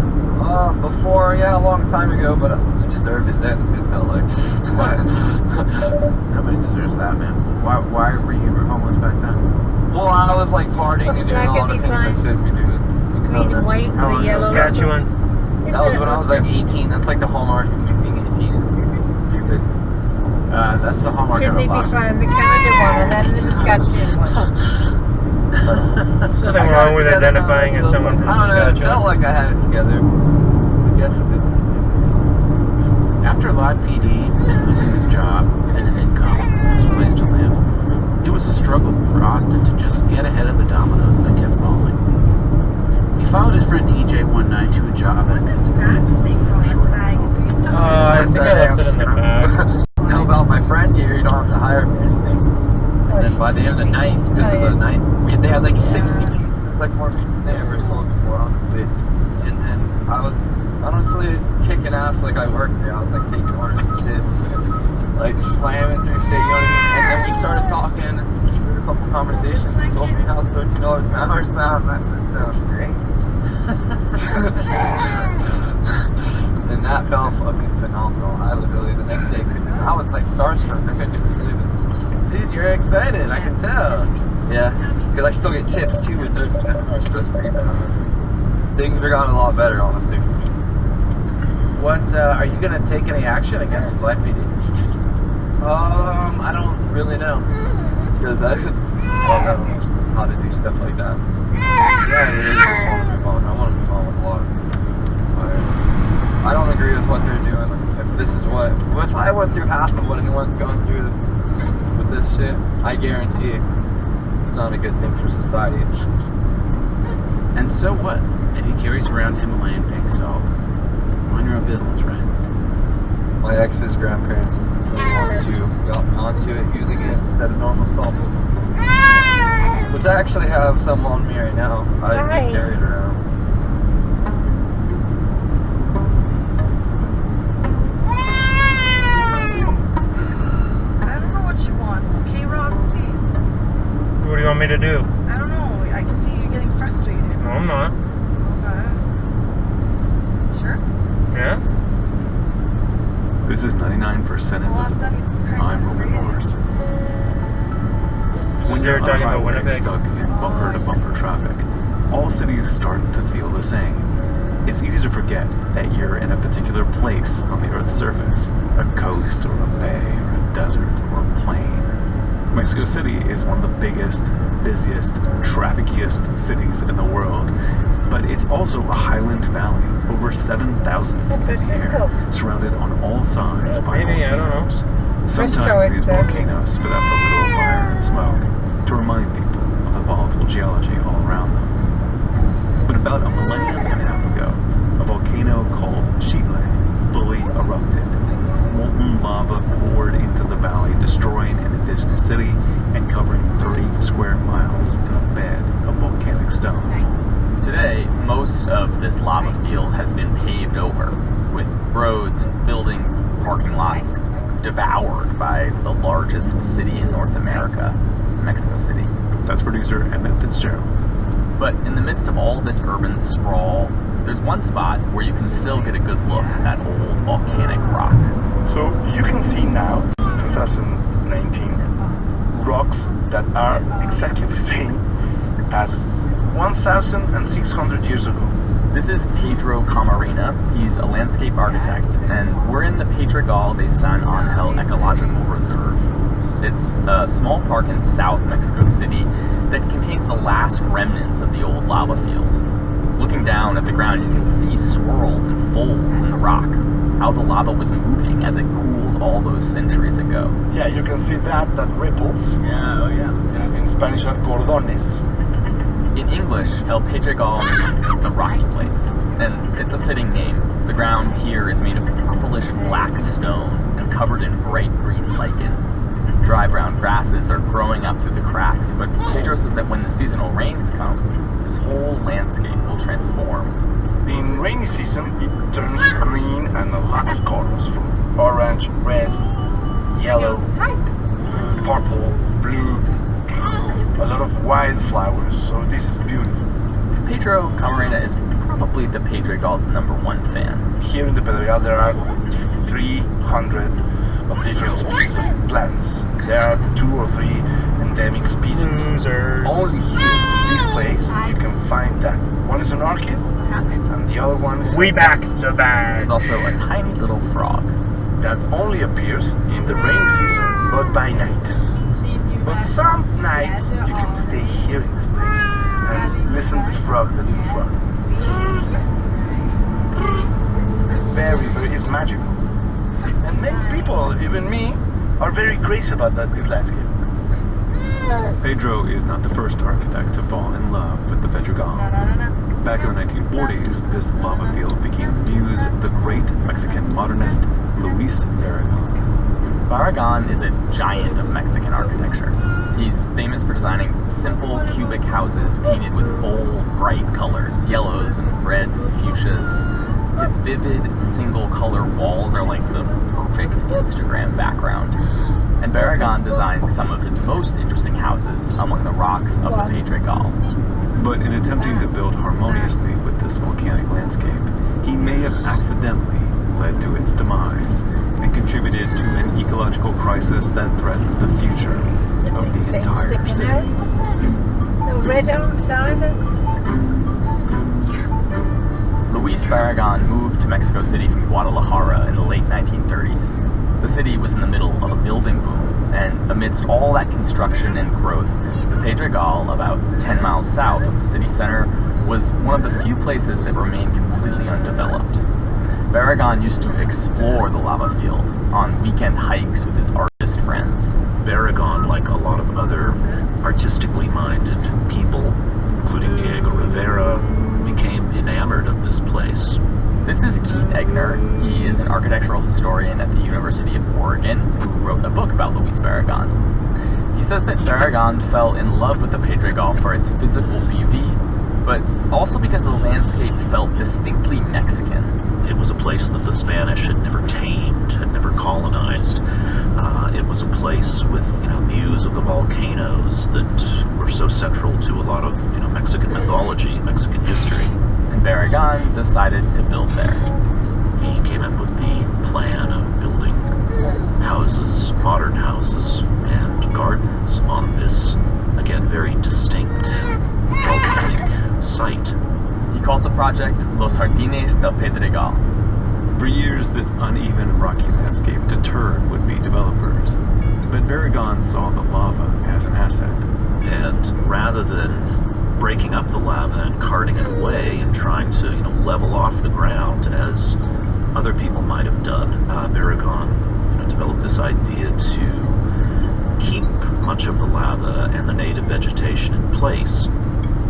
Before, yeah, a long time ago, but I deserved it then. It felt like. Nobody deserves that, man. Why were you homeless back then? Well, I was like partying and doing all the things I shouldn't be doing. Green and white, the yellow. Saskatchewan. That was when I was like 18. That's like the hallmark of me being 18 is me being stupid. That's the hallmark of a lot. Shouldn't they be flying the Canada one and then the Saskatchewan one? There's nothing wrong with identifying as someone from Saskatchewan. It felt like I had it together. I guess it didn't. After Lod PD losing his job and his income, his place to live, it was a struggle for Austin to just get ahead of the dominoes that kept falling. He followed his friend EJ one night to a job at a pizza place. I think I left it in the bag. How about my friend here? You don't have to hire me or anything. And then by the end of the night, because of the night, they had like 60 pieces, like more pizza than they ever sold before, honestly. And then I was honestly kicking ass like I worked there. I was like taking orders and shit, like slamming through shit, you know what I mean? And then we started talking, and a couple conversations. He told me how's $13 an hour sound, and I said, sounds great. And that felt fucking phenomenal. I literally the next day, I was like starstruck. I couldn't even believe it. Dude, you're excited. I can tell. Yeah, because I still get tips too with $13 an hour, so that's pretty bad. Things are gotten a lot better, honestly, for me. What are you gonna take any action against Life PD? I don't really know, because I don't know how to do stuff like that. Yeah, it is just want to move on. I want to move on with a lot of people. I don't agree with what they're doing. If this is what, if I went through half of what anyone's going through with this shit, I guarantee it's not a good thing for society. And so what? If he carries around Himalayan pink salt, mind your own business, right? My ex's grandparents got me onto it, using it instead of normal salt. Which I actually have some on me right now. I do carry it around. I don't know what she wants. Okay, Robs, please. What do you want me to do? I don't know. I can see you getting frustrated. No, I'm not. Okay. Sure? Yeah? This is 99% Invisible. I'm Roman Mars. When you're on a highway stuck in bumper-to-bumper traffic, all cities start to feel the same. It's easy to forget that you're in a particular place on the Earth's surface, a coast or a bay or a desert or a plain. Mexico City is one of the biggest, busiest, traffickiest cities in the world, but it's also a highland valley, over 7,000 feet in the air, surrounded on all sides by volcanoes. Sometimes these volcanoes spit up a little fire and smoke to remind people of the volatile geology all around them. But about a millennium and a half ago, a volcano called Chile fully erupted. Molten lava poured into the valley, destroying an indigenous city and covering 30 square miles in a bed of volcanic stone. Today, most of this lava field has been paved over, with roads and buildings and parking lots devoured by the largest city in North America, Mexico City. That's producer Emmett Fitzgerald. But in the midst of all this urban sprawl, there's one spot where you can still get a good look at that old volcanic rock. So you can see now, 2019, rocks that are exactly the same as 1,600 years ago. This is Pedro Camarena. He's a landscape architect, and we're in the Pedregal de San Angel Ecological Reserve. It's a small park in South Mexico City that contains the last remnants of the old lava field. Looking down at the ground, you can see swirls and folds in the rock, how the lava was moving as it cooled all those centuries ago. Yeah, you can see that ripples. Yeah, oh yeah. In Spanish are cordones. In English, El Pedregal means the rocky place, and it's a fitting name. The ground here is made of purplish black stone and covered in bright green lichen. Dry brown grasses are growing up through the cracks, but Pedro says that when the seasonal rains come, this whole landscape will transform. In rainy season, it turns green and a lot of colors, from orange, red, yellow, purple, blue, a lot of wildflowers, so this is beautiful. Pedro Camarena is probably the Pedregal's #1 fan. Here in the Pedregal there are 300 of different species of plants. There are 2 or 3 endemic species. Only here, this place, you can find that. One is an orchid, and the other one is... We back to back. There's also a tiny little frog. That only appears in the rainy season, but by night. But some nights, you can stay here in this place and listen to the frog, the little frog. Very, it's magical. And many people, even me, are very crazy about this landscape. Pedro is not the first architect to fall in love with the Pedregal. Back in the 1940s, this lava field became the muse of the great Mexican modernist Luis Barragan. Barragan is a giant of Mexican architecture. He's famous for designing simple cubic houses painted with bold, bright colors, yellows and reds and fuchsias. His vivid, single-color walls are like the perfect Instagram background. And Barragan designed some of his most interesting houses among the rocks of the Pedregal. But in attempting to build harmoniously with this volcanic landscape, he may have accidentally led to its demise and contributed to an ecological crisis that threatens the future of the entire city. The red outside. Luis Barragan moved to Mexico City from Guadalajara in the late 1930s. The city was in the middle of a building boom, and amidst all that construction and growth, the Pedregal, about 10 miles south of the city center, was one of the few places that remained completely undeveloped. Barragan used to explore the lava field on weekend hikes with his artist friends. Barragan, like a lot of other artistically minded people, including Diego Rivera, became enamored of this place. This is Keith Egner. He is an architectural historian at the University of Oregon who wrote a book about Luis Barragan. He says that Barragan fell in love with the Pedregal for its physical beauty, but also because the landscape felt distinctly Mexican. It was a place that the Spanish had never tamed, had never colonized. It was a place with, views of the volcanoes that were so central to a lot of, Mexican mythology, Mexican history. And Barragan decided to build there. He came up with the plan of building houses, modern houses, and gardens on this, again, very distinct volcanic site. He called the project Los Jardines del Pedregal. For years, this uneven, rocky landscape deterred would-be developers, but Barragan saw the lava as an asset. And rather than breaking up the lava and carting it away and trying to, level off the ground as other people might have done, Barragan, developed this idea to keep much of the lava and the native vegetation in place.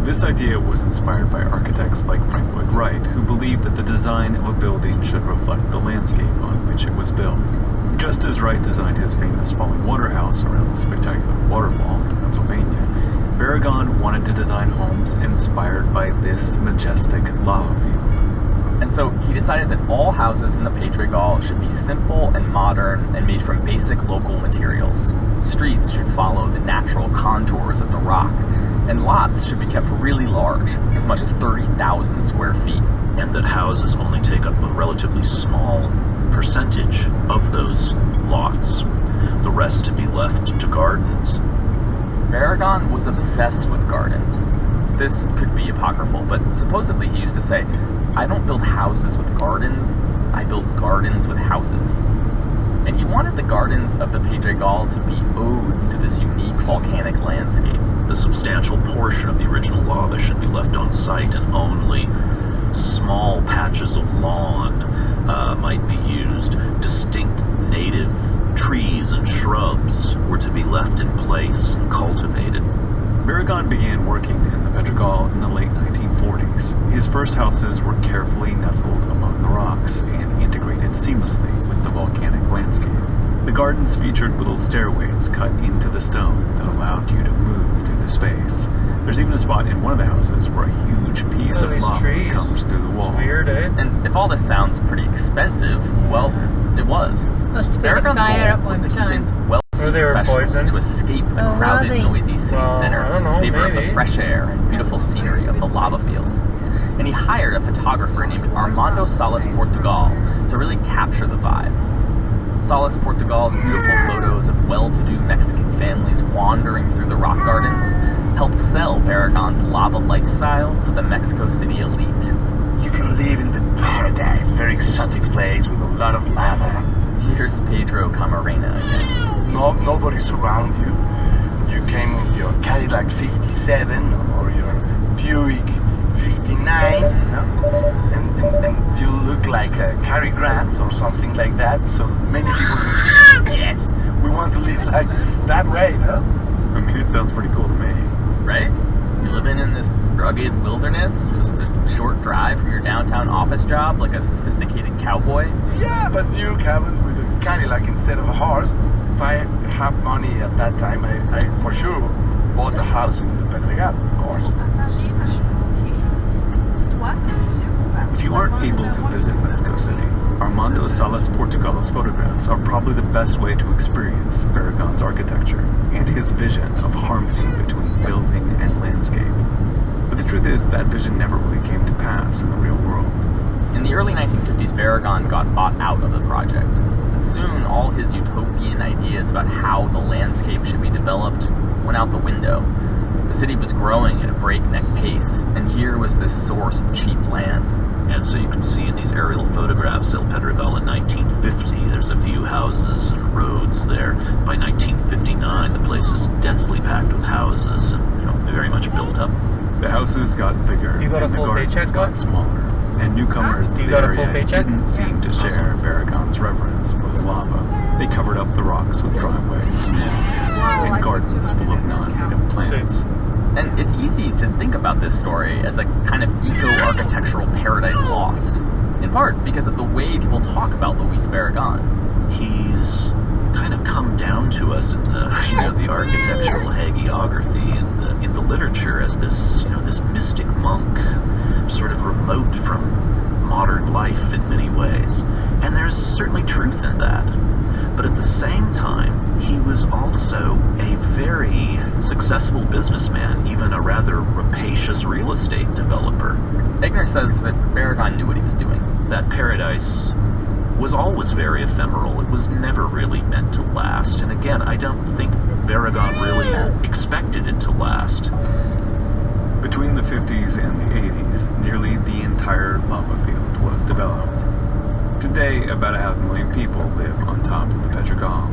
This idea was inspired by architects like Frank Lloyd Wright, who believed that the design of a building should reflect the landscape on which it was built. Just as Wright designed his famous falling water house around the spectacular waterfall in Pennsylvania, Barragan wanted to design homes inspired by this majestic lava field. And so he decided that all houses in the Pedregal should be simple and modern and made from basic local materials. Streets should follow the natural contours of the rock, and lots should be kept really large, as much as 30,000 square feet. And that houses only take up a relatively small percentage of those lots. The rest to be left to gardens. Barragan was obsessed with gardens. This could be apocryphal, but supposedly he used to say, "I don't build houses with gardens, I build gardens with houses." And he wanted the gardens of the Pedregal to be odes to this unique volcanic landscape. A substantial portion of the original lava should be left on site, and only small patches of lawn might be used. Distinct native trees and shrubs were to be left in place and cultivated. Barragan began working in the Pedregal in the late 1940s. His first houses were carefully nestled among the rocks and integrated seamlessly with the volcanic landscape. The gardens featured little stairways cut into the stone that allowed you to move through the space. There's even a spot in one of the houses where a huge piece of lava comes through the wall. Weird, eh? And if all this sounds pretty expensive, well, it was. Barragan's goal was to convince wealthy professionals to escape the crowded, noisy city center in favor of the fresh air and beautiful scenery of the lava field. And he hired a photographer named Armando Salas Portugal to really capture the vibe. Salas Portugal's beautiful photos of well-to-do Mexican families wandering through the rock gardens helped sell Barragan's lava lifestyle to the Mexico City elite. You can live in the paradise, very exotic place with a lot of lava. Here's Pedro Camarena again. Nobody's around you. You came with your Cadillac 57 or your Buick 59, and you look like Cary Grant or something like that. So many people will say, yes, we want to live like that way, no? I mean, it sounds pretty cool to me. Right? You're living in this rugged wilderness, just a short drive from your downtown office job, like a sophisticated cowboy. Yeah, but you comes with a Cadillac instead of a horse. If I have money at that time, I for sure bought a house in the Pedregal, of course. If you aren't able to visit Mexico City, Armando Salas Portugal's photographs are probably the best way to experience Barragan's architecture and his vision of harmony between building and landscape. But the truth is, that vision never really came to pass in the real world. In the early 1950s, Barragan got bought out of the project. And soon, all his utopian ideas about how the landscape should be developed went out the window. The city was growing at a breakneck pace, and here was this source of cheap land. And so you can see in these aerial photographs, El Pedregal in 1950, there's a few houses and roads there. By 1959, the place is densely packed with houses and very much built up. The houses got bigger, and the gardens got smaller, and newcomers to the area didn't seem to share Barragan's reverence for the lava. They covered up the rocks with driveways and lawns, and gardens full of non-native plants. And it's easy to think about this story as a kind of eco-architectural paradise lost, in part because of the way people talk about Luis Barragan. He's kind of come down to us in the the architectural hagiography and in the literature as this this mystic monk, sort of remote from modern life in many ways. And there's certainly truth in that. But at the same time, he was also a very successful businessman, even a rather rapacious real estate developer. Egner says that Barragan knew what he was doing. That paradise was always very ephemeral. It was never really meant to last. And again, I don't think Barragan really expected it to last. Between the 50s and the 80s, nearly the entire lava field was developed. Today, about 500,000 people live on top of the Pedregal.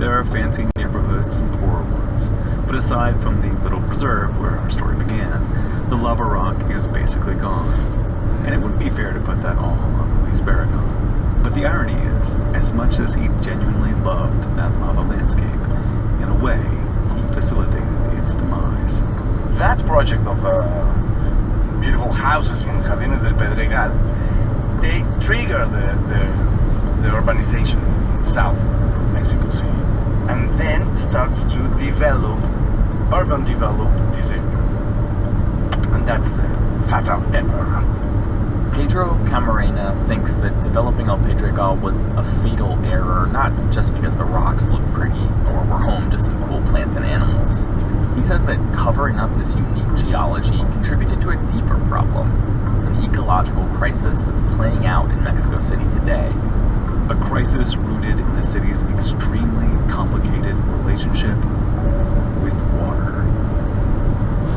There are fancy neighborhoods and poorer ones, but aside from the little preserve where our story began, the lava rock is basically gone. And it wouldn't be fair to put that all on Luis Barragan. But the irony is, as much as he genuinely loved that lava landscape, in a way, he facilitated its demise. That project of beautiful houses in Jardines del Pedregal, they trigger the urbanization in South Mexico City, and then start to urban develop this area. And that's the fatal error. Pedro Camarena thinks that developing El Pedregal was a fatal error, not just because the rocks look pretty or were home to some cool plants and animals. He says that covering up this unique geology contributed to a deeper problem, an ecological crisis that's playing out in Mexico City today. A crisis rooted in the city's extremely complicated relationship with water.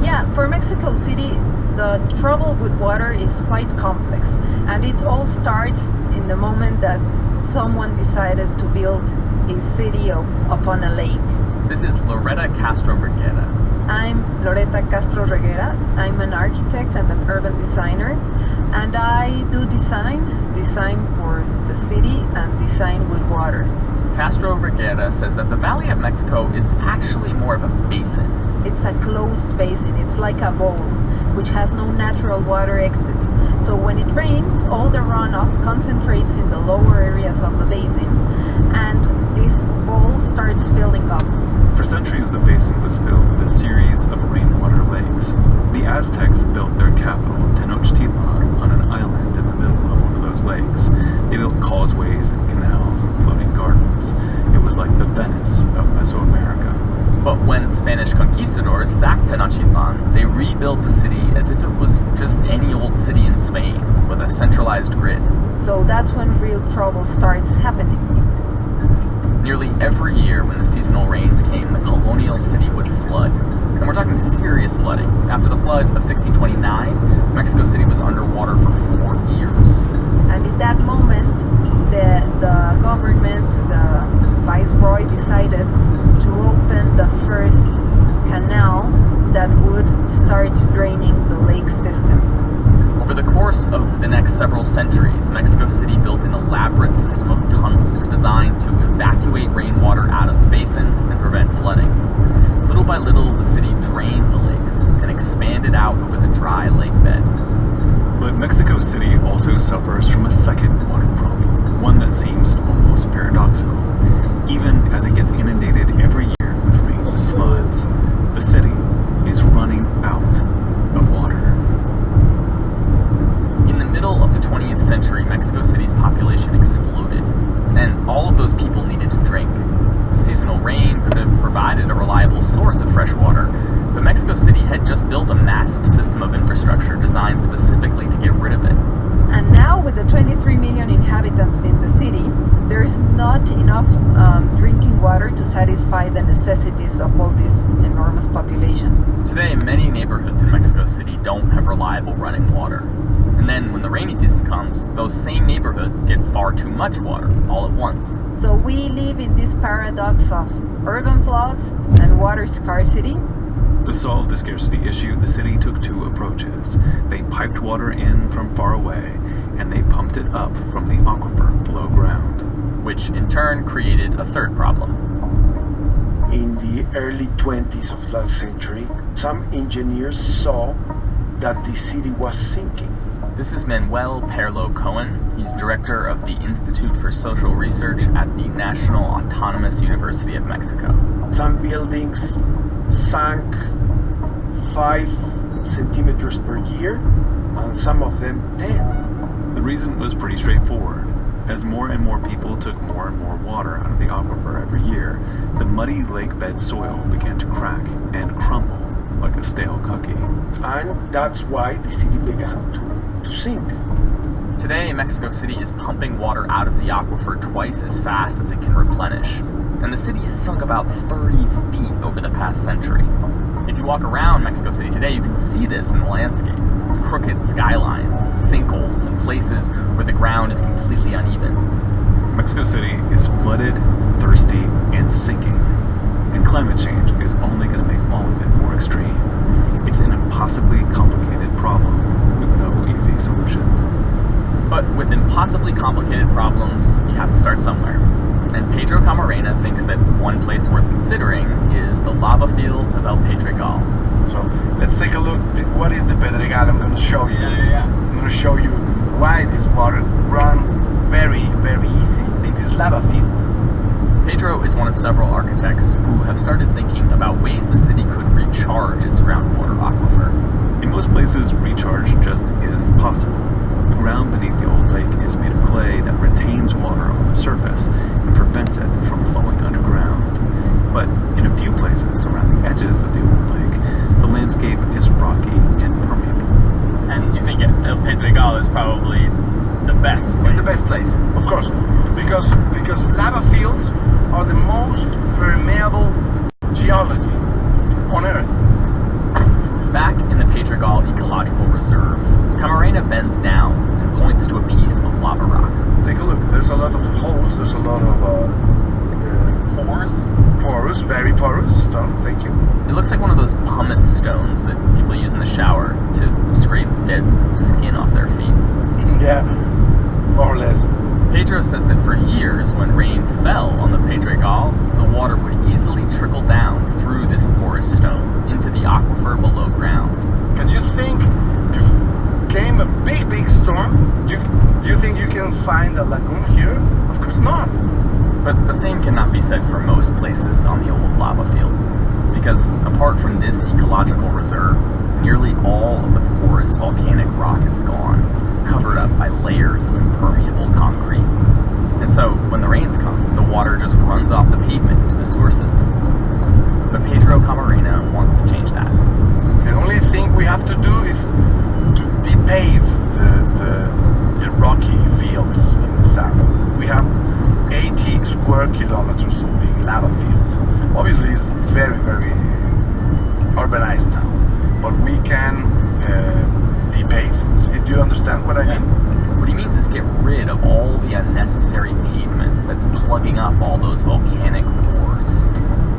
Yeah, for Mexico City, the trouble with water is quite complex, and it all starts in the moment that someone decided to build a city upon a lake. This is Loretta Castro Reguera. I'm Loretta Castro Reguera. I'm an architect and an urban designer, and I do design for the city and design with water. Castro Reguera says that the Valley of Mexico is actually more of a basin. It's a closed basin. It's like a bowl, which has no natural water exits. So when it rains, all the runoff concentrates in the lower areas of the basin, and this bowl starts filling up. For centuries, the basin was filled with a series of rainwater lakes. The Aztecs built their capital, Tenochtitlan, on an island in the middle of one of those lakes. They built causeways and canals and floating gardens. It was like the Venice of Mesoamerica. But when Spanish conquistadors sacked Tenochtitlan, they rebuilt the city as if it was just any old city in Spain, with a centralized grid. So that's when real trouble starts happening. Nearly every year when the seasonal rains came, the colonial city would flood. And we're talking serious flooding. After the flood of 1629, Mexico City was underwater for 4 years. And in that moment, the government, the viceroy, decided to open the first canal that would start draining the lake system. Over the course of the next several centuries, Mexico City built an elaborate system of tunnels designed to evacuate rainwater out of the basin and prevent flooding. Little by little, the city drained the lakes and expanded out over the dry lake bed. But Mexico City also suffers from a second water problem, one that seems almost paradoxical. Even as it gets inundated every year with rains and floods, the city is running out of water. In the middle of the 20th century, Mexico City's population exploded, and all of those people needed to drink. The seasonal rain could have provided a reliable source of fresh water, but Mexico City had just built a massive system of infrastructure designed specifically to get rid of it. And now, with the 23 million inhabitants in the city, there's not enough drinking water to satisfy the necessities of all this enormous population. Today, many neighborhoods in Mexico City don't have reliable running water. And then when the rainy season comes, those same neighborhoods get far too much water all at once. So we live in this paradox of urban floods and water scarcity. To solve the scarcity issue, the city took two approaches. They piped water in from far away, and they pumped it up from the aquifer below ground. Which in turn created a third problem. In the early 20s of last century, some engineers saw that the city was sinking. This is Manuel Perlo Cohen. He's director of the Institute for Social Research at the National Autonomous University of Mexico. Some buildings sank 5 centimeters per year, and some of them 10. The reason was pretty straightforward. As more and more people took more and more water out of the aquifer every year, the muddy lake bed soil began to crack and crumble like a stale cookie. And that's why the city began to sink. Today, Mexico City is pumping water out of the aquifer twice as fast as it can replenish. And the city has sunk about 30 feet over the past century. If you walk around Mexico City today, you can see this in the landscape. Crooked skylines, sinkholes, and places where the ground is completely uneven. Mexico City is flooded, thirsty, and sinking. And climate change is only going to make all of it more extreme. It's an impossibly complicated problem with no easy solution. But with impossibly complicated problems, you have to start somewhere. And Pedro Camarena thinks that one place worth considering is the lava fields of El Pedregal. So let's take a look. What is the Pedregal? I'm going to show you. I'm going to show you why this water runs very, very easy in this lava field. Pedro is one of several architects who have started thinking about ways the city could recharge its groundwater aquifer. In most places, recharge just isn't possible. The ground beneath the old lake is made of clay that retains water on the surface and prevents it from flowing underground. But in a few places around the edges of the old lake, the landscape is rocky and permeable. And you think El Pedregal is probably the best place? It's the best place, of course, because lava fields are the most permeable geology on Earth. Back in the Pedregal ecological Yeah, more or less. Pedro says that for years, when rain fell on the Pedregal, the water would easily trickle down through this porous stone into the aquifer below ground. Can you think if came a big storm, you think you can find a lagoon here? Of course not. But the same cannot be said for most places on the old lava field, because apart from this ecological reserve, nearly all of the porous volcanic rock is gone, covered up by layers of impermeable concrete. And so, when the rains come, the water just runs off the pavement into the sewer system. But Pedro Camarena wants to change that. The only thing we have to do is to depave the rocky fields in the south. We have 80 square kilometers of big lava field. Obviously, it's very urbanized now, but we can depave. Do you understand what I mean? What he means is get rid of all the unnecessary pavement that's plugging up all those volcanic pores.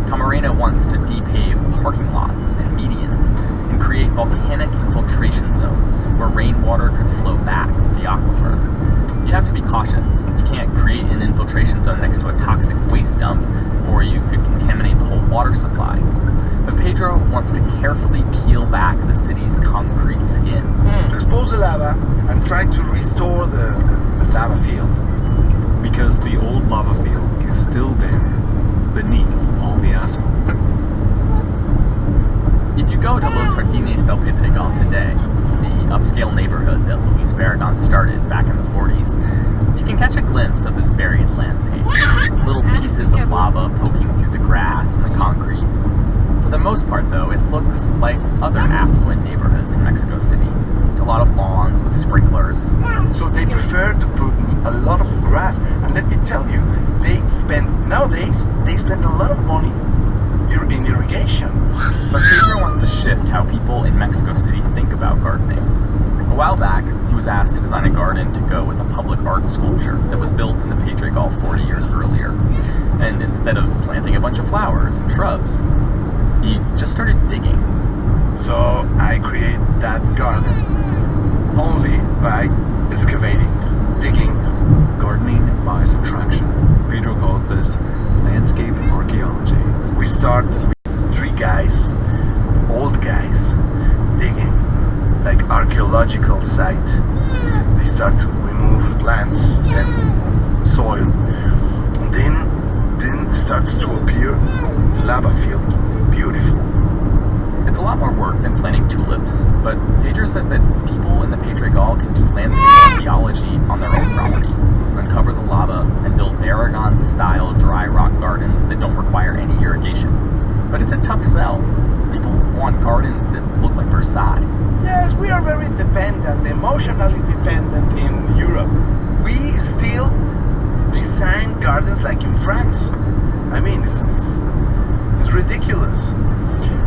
Camarena wants to depave parking lots and medians and create volcanic infiltration zones where rainwater could flow back to the aquifer. You have to be cautious. You can't create an infiltration zone next to a toxic waste dump, or you could contaminate the whole water supply. But Pedro wants to carefully peel back the city's concrete skin. To expose the lava and try to restore the lava field. Because the old lava field is still there, beneath all the asphalt. If you go to Los Jardines del Pedregal today, the upscale neighborhood that Luis Barragan started back in the 40s, you can catch a glimpse of this buried landscape. Little pieces of lava poking through the grass and the concrete. For the most part, though, it looks like other affluent neighborhoods in Mexico City. A lot of lawns with sprinklers. So they prefer to put a lot of grass. And let me tell you, nowadays, they spend a lot of money in irrigation. But Pedro wants to shift how people in Mexico City think about gardening. A while back, he was asked to design a garden to go with a public art sculpture that was built in the Pedregal 40 years earlier. And instead of planting a bunch of flowers and shrubs, he just started digging. So I create that garden only by excavating, digging. Gardening by subtraction. Pedro calls this landscape archaeology. We start with 3 guys, old guys, digging, like archaeological site. They start to remove plants and soil, and then starts to appear the lava field. Beautiful. It's a lot more work than planting tulips, but Pedro says that people in the Pedregal can do landscape archaeology on their own property, uncover the lava, and build Barragan-style dry rock gardens that don't require any irrigation. But it's a tough sell. People want gardens that look like Versailles. Yes, we are very dependent, emotionally dependent in Europe. We still design gardens like in France. I mean, it's ridiculous.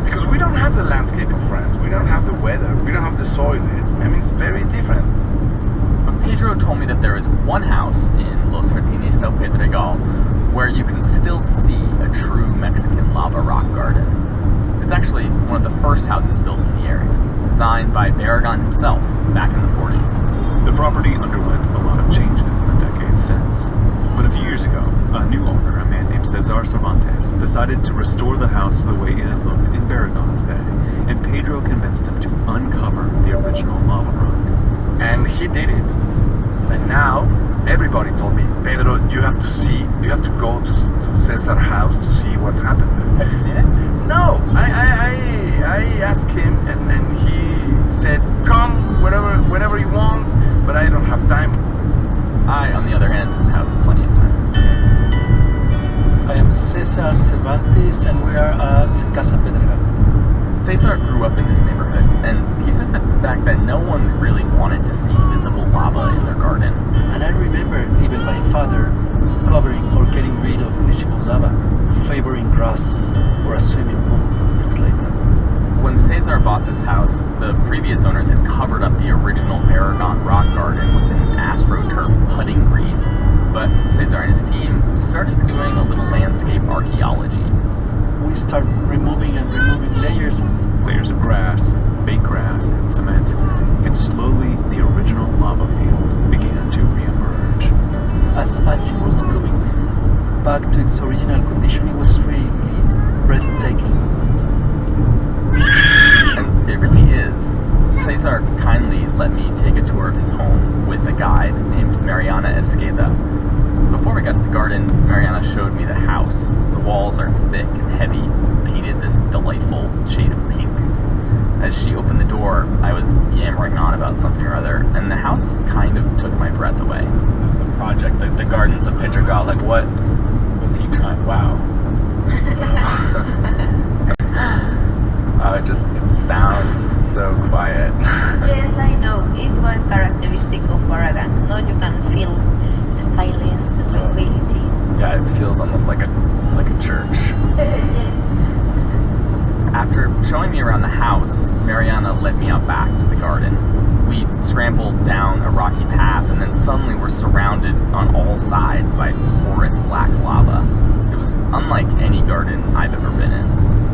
Because we don't have the landscape of France, we don't have the weather, we don't have the soil. It's very different. But Pedro told me that there is one house in Los Jardines del Pedregal where you can still see a true Mexican lava rock garden. It's actually one of the first houses built in the area, designed by Barragan himself back in the 40s. The property underwent a lot of changes in the decades since. But a few years ago, a new owner, a man named Cesar Cervantes, decided to restore the house to the way it had looked in Barragan's day, and Pedro convinced him to uncover the original lava rock. And he did it. And now, everybody told me, Pedro, you have to go to Cesar's house to see what's happened. Have you seen it? No, I asked him, and he said, come whenever you want, but I don't have time. I, on the other hand, have plenty of time. I am Cesar Cervantes, and we are at Casa Pedregal. Cesar grew up in this neighborhood, and he says that back then no one really wanted to see visible lava in their garden. And I remember even my father covering or getting rid of visible lava, favoring grass or a swimming pool, things like that. When Cesar bought this house, the previous owners had covered up the original Barragan rock garden with an AstroTurf putting green. But Cesar and his team started doing a little landscape archaeology. We start removing layers of grass, fake grass, and cement, and slowly the original lava field Mariana Esqueda. Before we got to the garden, Mariana showed me the house. The walls are thick and heavy, painted this delightful shade of pink. As she opened the door, I was yammering on about something or other, and the house kind of took my breath away. The project, the gardens of Pedregal, like what was he trying? Wow. It sounds so quiet. Yes, I know. It's one characteristic of Oregon. No, you can feel the silence, the tranquility. Yeah, it feels almost like a church. After showing me around the house, Mariana led me out back to the garden. We scrambled down a rocky path, and then suddenly we're surrounded on all sides by porous black lava. It was unlike any garden I've ever been in.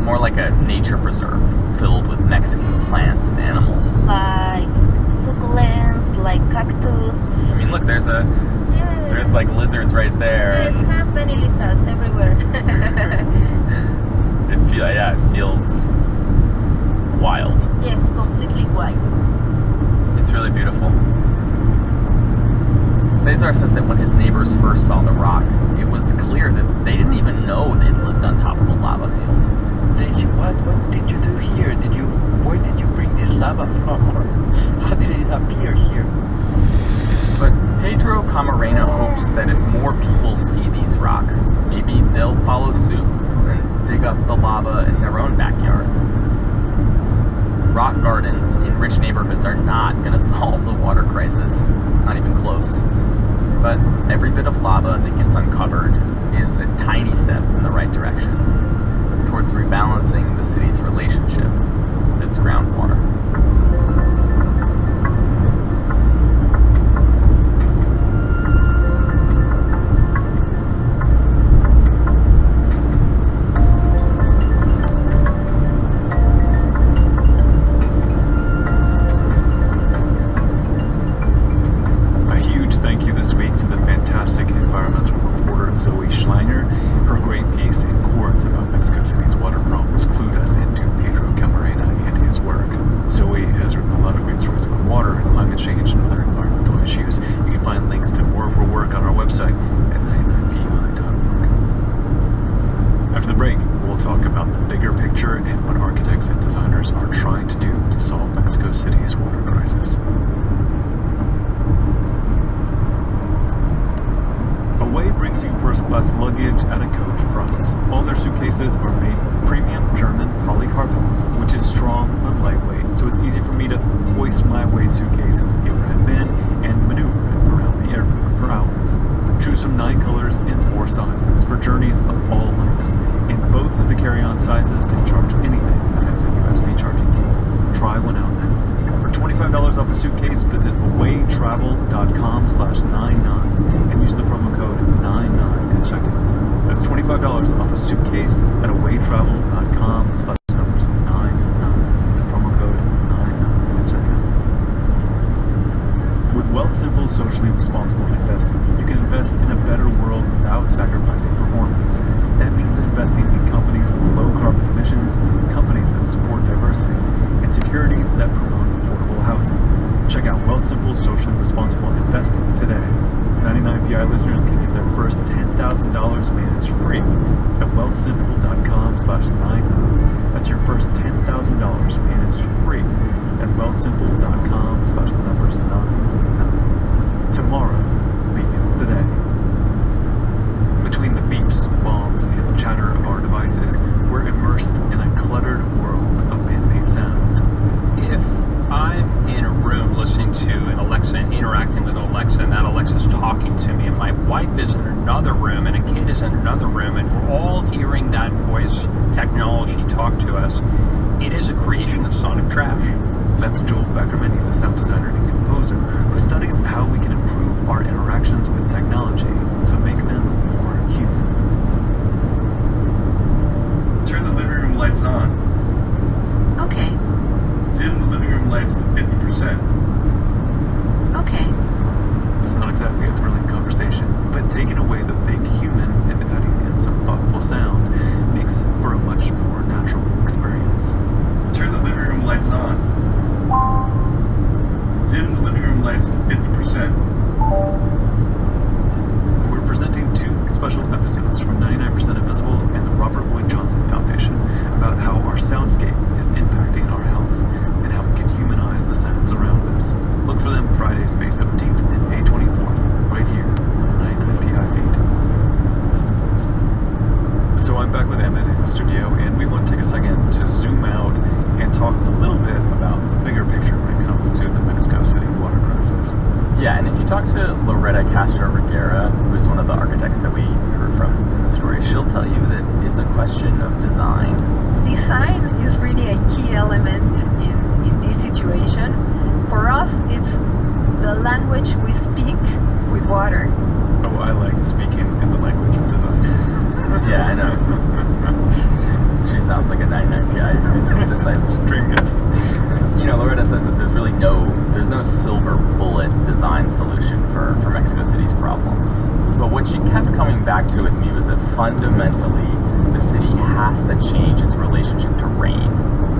More like a nature preserve filled with Mexican plants and animals. Like succulents, like cactus. I mean, look, there's like lizards right there. Yes, have many lizards everywhere. It feels wild. Yes, completely wild. It's really beautiful. Cesar says that when his neighbors first saw the rock, it was clear that they didn't even know they'd lived on top of a lava field. They said, what did you do here? Where did you bring this lava from? Or how did it appear here? But Pedro Camarena hopes that if more people see these rocks, maybe they'll follow suit and dig up the lava in their own backyards. Rock gardens in rich neighborhoods are not going to solve the water crisis, not even close. But every bit of lava that gets uncovered is a tiny step in the right direction towards rebalancing the city's relationship with its groundwater. First-class luggage at a coach price. All their suitcases are made with premium German polycarbonate, which is strong but lightweight, so it's easy for me to hoist my weight suitcase into the overhead bin and maneuver it around the airport for hours. Choose from 9 colors and 4 sizes for journeys of all lengths, and both of the carry-on sizes can charge anything that has a USB charging port. Try one out now. For $25 off a suitcase, visit awaytravel.com/99 and use the promo code 99 at checkout. That's $25 off a suitcase at awaytravel.com/99. Promo code 99 at checkout. With Wealthsimple socially responsible investing, you can invest in a better world without sacrificing performance. That means investing in companies with low carbon emissions, companies that support diversity, and securities that promote affordable housing. Check out Wealthsimple socially responsible investing today. 99PI listeners can get their first $10,000 managed free at wealthsimple.com/99. That's your first $10,000 managed free at wealthsimple.com/99. Tomorrow begins today. Between the beeps, bombs, and chatter of our devices, we're immersed in a cluttered world of man-made sound. If I'm in a room listening to an Alexa and interacting with an Alexa, and that Alexa's talking to me, and my wife is in another room, and a kid is in another room, and we're all hearing that voice technology talk to us, it is a creation of sonic trash. That's Joel Beckerman. He's a sound designer and composer who studies how we can improve our interactions with technology to make them more human. Turn the living room lights on. Okay. Dim the living room lights to 50%. Okay. This is not exactly a thrilling conversation, but taking away the big human and adding in some thoughtful sound makes for a much more natural experience. Turn the living room lights on. Dim the living room lights to 50%. And if you talk to Loretta Castro-Reguera, who's one of the architects that we heard from in the story, she'll tell you that it's a question of design. Design is really a key element in this situation. For us, it's the language we speak with water. Oh, I like speaking in the language of design. Yeah, I know. She sounds like a 99 guy disciple. Dream guest. You know, Loretta says that there's no silver bullet design solution for Mexico City's problems. But what she kept coming back to with me was that fundamentally the city has to change its relationship to rain.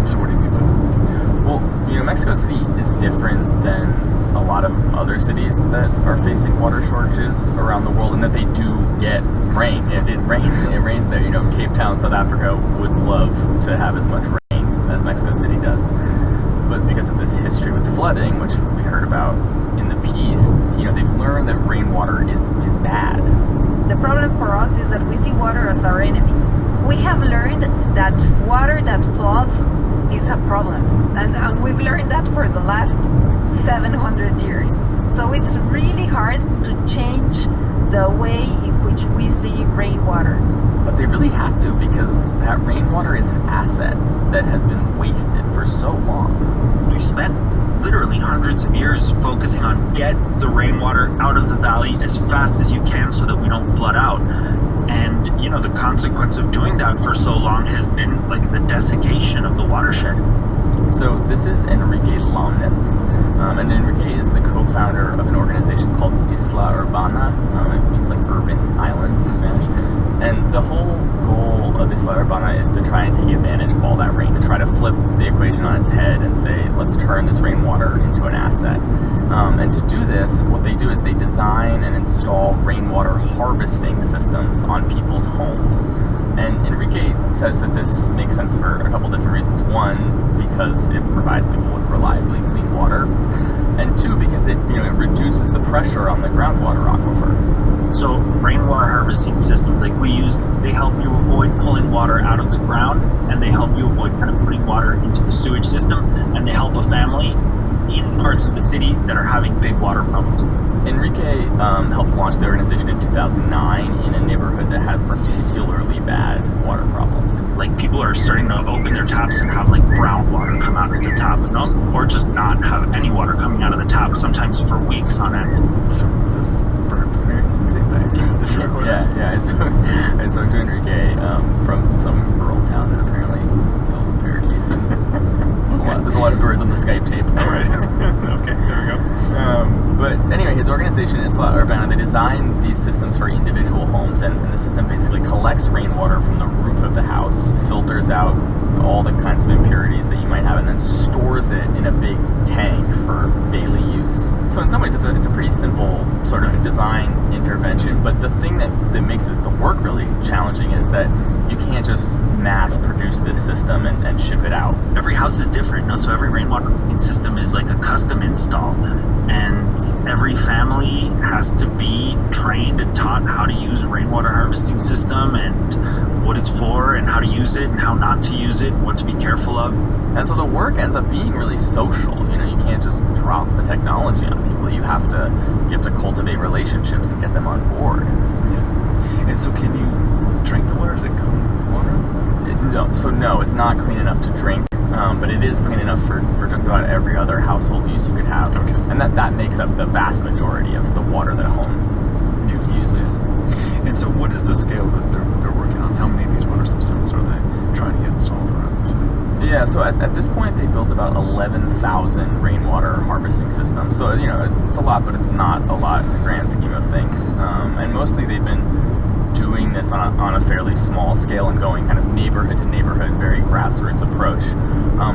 So what do you mean by that? Well, you know, Mexico City is different than a lot of other cities that are facing water shortages around the world, and that they do get rain. It rains there. You know, Cape Town, South Africa would love to have as much rain as Mexico City does. But because of this history with flooding, which we heard about in the piece, you know, they've learned that rainwater is bad. The problem for us is that we see water as our enemy. We have learned that water that floods is a problem, and we've learned that for the last 700 years. So it's really hard to change the way in which we see rainwater. But they really have to, because that rainwater is an asset that has been wasted for so long. We've spent literally hundreds of years focusing on get the rainwater out of the valley as fast as you can so that we don't flood out. And, you know, the consequence of doing that for so long has been like the desiccation of the watershed. So this is Enrique Lomnitz, and Enrique is the co-founder of an organization called Isla Urbana. It means like urban island in Spanish. And the whole goal of Isla Urbana is to try and take advantage of all that rain, to try to flip the equation on its head and say, let's turn this rainwater into an asset. And to do this, what they do is they design and install rainwater harvesting systems on people's homes. And Enrique says that this makes sense for a couple different reasons. One, because it provides people with reliably clean water, and two, because it reduces the pressure on the groundwater aquifer. So rainwater harvesting systems like we use, they help you avoid pulling water out of the ground, and they help you avoid kind of putting water into the sewage system, and they help a family in parts of the city that are having big water problems. Enrique helped launch the organization in 2009 in a neighborhood that had particularly bad water problems. Like people are starting to open their taps and have like brown water come out of the tap, or just not have any water coming out of the tap, sometimes for weeks on end. So there's burnt American, same thing. Yeah. I spoke to Enrique from some rural town that apparently is filled with parakeets, and there's a lot of birds on the Skype tape. All right. Okay, there we go. But anyway, his organization, Isla Urbana, they design these systems for individual homes, and the system basically collects rainwater from the roof of the house, filters out all the kinds of impurities that you might have, and then stores it in a big tank for daily use. So in some ways, it's a pretty simple sort of design intervention, but the thing that makes the work really challenging is that you can't just mass produce this system and ship it out. Every house is different, so every rainwater harvesting system is like a custom install, and every family has to be trained and taught how to use a rainwater harvesting system and what it's for and how to use it and how not to use it, what to be careful of. And so the work ends up being really social. You can't just drop the technology on people. You have to cultivate relationships and get them on board. Yeah. And so can you drink the water? Is it clean water? No, it's not clean enough to drink, but it is clean enough for just about every other household use you could have. Okay. And that makes up the vast majority of the water that a home uses. And so what is the scale that they're working on? How many of these water systems are they trying to get installed around the city? Yeah, so at this point they built about 11,000 rainwater harvesting systems. So, it's a lot, but it's not a lot in the grand scheme of things. And mostly they've been doing this on a fairly small scale and going kind of neighborhood to neighborhood, very grassroots approach.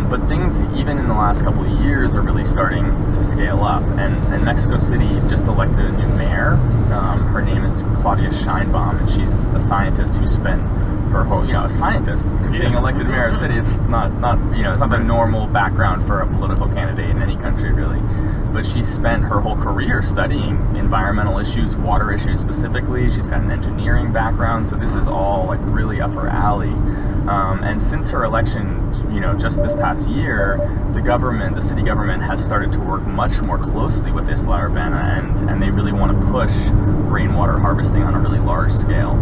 But things, even in the last couple of years, are really starting to scale up. And Mexico City just elected a new mayor. Her name is Claudia Sheinbaum, and she's a scientist who spent her whole, a scientist being elected mayor of a city. It's not the normal background for a political candidate in any country, really. but she spent her whole career studying environmental issues, water issues specifically. She's got an engineering background, so this is all like really up her alley. And since her election, just this past year, the city government has started to work much more closely with Isla Urbana, and they really want to push rainwater harvesting on a really large scale.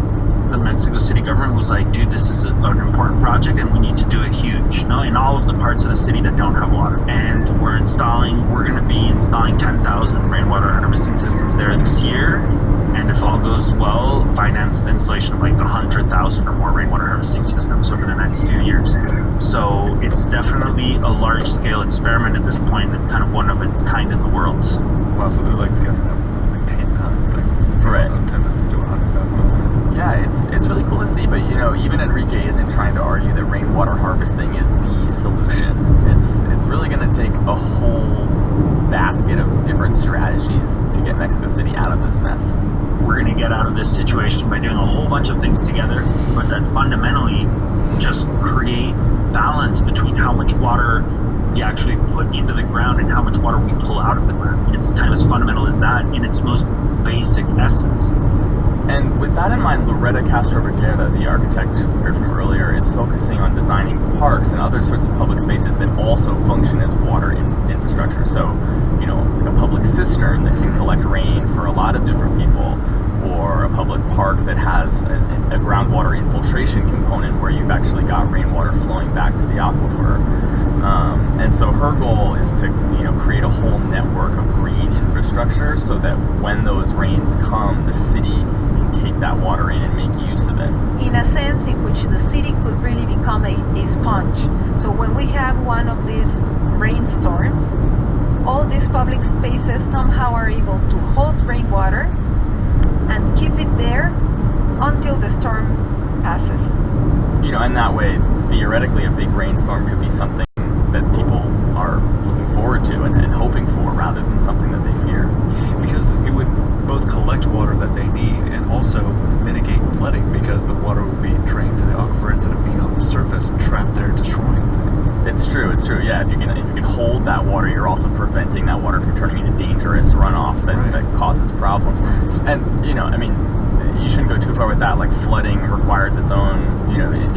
The Mexico City government was like, dude, this is an important project and we need to do it huge, in all of the parts of the city that don't have water. And we're going to be installing 10,000 rainwater harvesting systems there this year. And if all goes well, finance the installation of like 100,000 or more rainwater harvesting systems over the next few years. So it's definitely a large-scale experiment at this point. It's kind of one of its kind in the world. Wow, so they're like scaling up like 10 times, right? 10,000 to 100,000. That's amazing. Yeah, it's really cool to see. But even Enrique isn't trying to argue that rainwater harvesting is the solution. It's really going to take a whole basket of different strategies to get Mexico City out of this mess. We're going to get out of this situation by doing a whole bunch of things together, but that fundamentally just create balance between how much water we actually put into the ground and how much water we pull out of the ground. It's kind of as fundamental as that in its most basic essence. And with that in mind, Loretta Castro-Vergara, the architect we heard from earlier, is focusing on designing parks and other sorts of public spaces that also function as water infrastructure. So, like a public cistern that can collect rain for a lot of different people, or a public park that has a groundwater infiltration component where you've actually got rainwater flowing back to the aquifer. And so her goal is to, create a whole network of green infrastructure so that when those rains come, the city can take that water in and make use of it. In a sense in which the city could really become a sponge. So when we have one of these rainstorms, all these public spaces somehow are able to hold rainwater and keep it there until the storm passes. And that way, theoretically, a big rainstorm could be something that people are looking forward to and hoping for rather than something that they fear. Because it would both collect water that they need and also mitigate flooding, because the water would be drained to the aquifer instead of being on the surface and trapped there destroying things. It's true. Yeah, if you can hold that water, you're also preventing that water from turning into dangerous runoff that causes problems. And you shouldn't go too far with that. Like, flooding requires its own,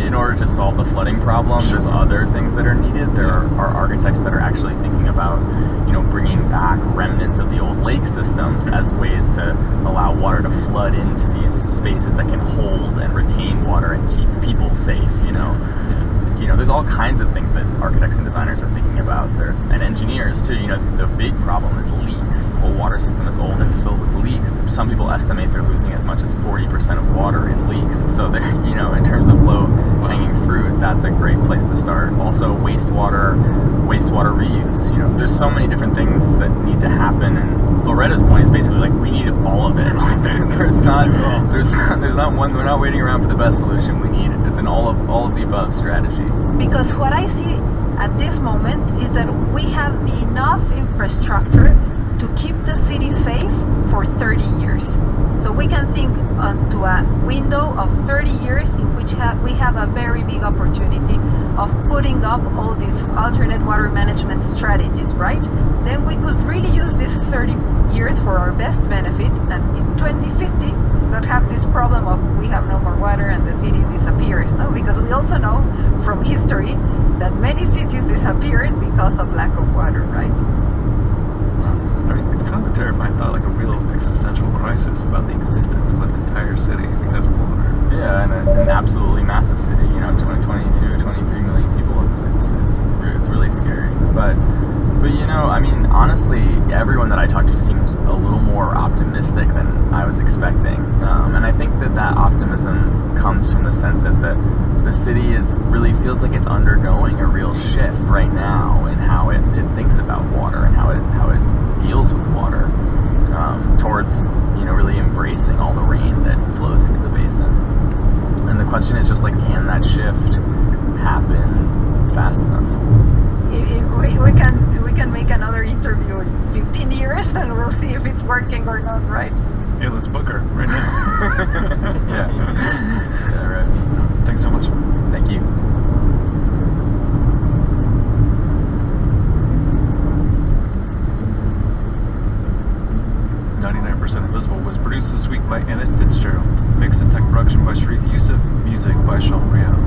in order to solve the flooding problem, there's other things that are needed. There are architects that are actually thinking about, bringing back remnants of the old lake systems as ways to allow water to flood into these spaces that can hold and retain water and keep people safe, there's all kinds of things that architects and designers are thinking about there, and engineers too. The big problem is leaks. The whole water system is old and filled with leaks. Some people estimate they're losing as much as 40% of water in leaks. So they're, in terms of low-hanging fruit, that's a great place to start. Also, wastewater reuse. There's so many different things that need to happen, and Loretta's point is basically like, we need all of it. There's not one. We're not waiting around for the best solution. We need it. It's an all of the above strategy. Because what I see at this moment is that we have enough infrastructure to keep the city safe for 30 years. So we can think to a window of 30 years in which we have a very big opportunity of putting up all these alternate water management strategies, right? Then we could really use these 30 years for our best benefit, and in 2050 not have this problem of we have no more water and the city disappears, no? Because we also know from history that many cities disappeared because of lack of water, right? It's kind of a terrifying thought, like a real existential crisis about the existence of an entire city because of water. Yeah, and an absolutely massive city, 22, 23 million people. It's really scary. But honestly, everyone that I talked to seemed a little more optimistic than I was expecting. And I think that optimism comes from the sense that the city really feels like it's undergoing a real shift right now in how it thinks about water and how it deals with water, towards really embracing all the rain that flows into the basin. And the question is just like, can that shift happen fast enough? We can make another interview in 15 years and we'll see if it's working or not, right? Yeah, let's book her right now. Yeah, right. Thanks so much. Thank you. 99% Invisible was produced this week by Emmett Fitzgerald. Mix and tech production by Sharif Youssef. Music by Sean Real.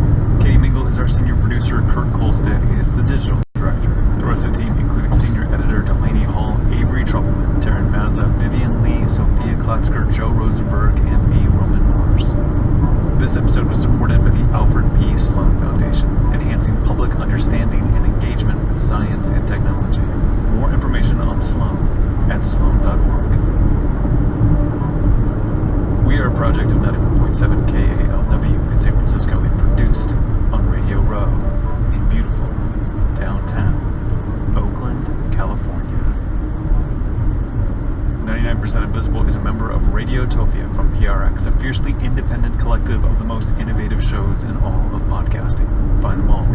Katie Mingle is our senior producer. Kurt Kolstad is the digital director. The rest of the team includes senior editor Delaney Hall, Avery Trufelman, Taryn Mazza, Vivian Lee, Sophia Klatzker, Joe Rosenberg, and me, Roman Mars. This episode was supported by the Alfred P. Sloan Foundation, enhancing public understanding and engagement with science and technology. More information on Sloan at sloan.org. We are a project of 91.7 KALW in San Francisco and produced on Radio Row in beautiful downtown Oakland, California. 99% Invisible is a member of Radiotopia from PRX, a fiercely independent collective of the most innovative shows in all of podcasting. Find them all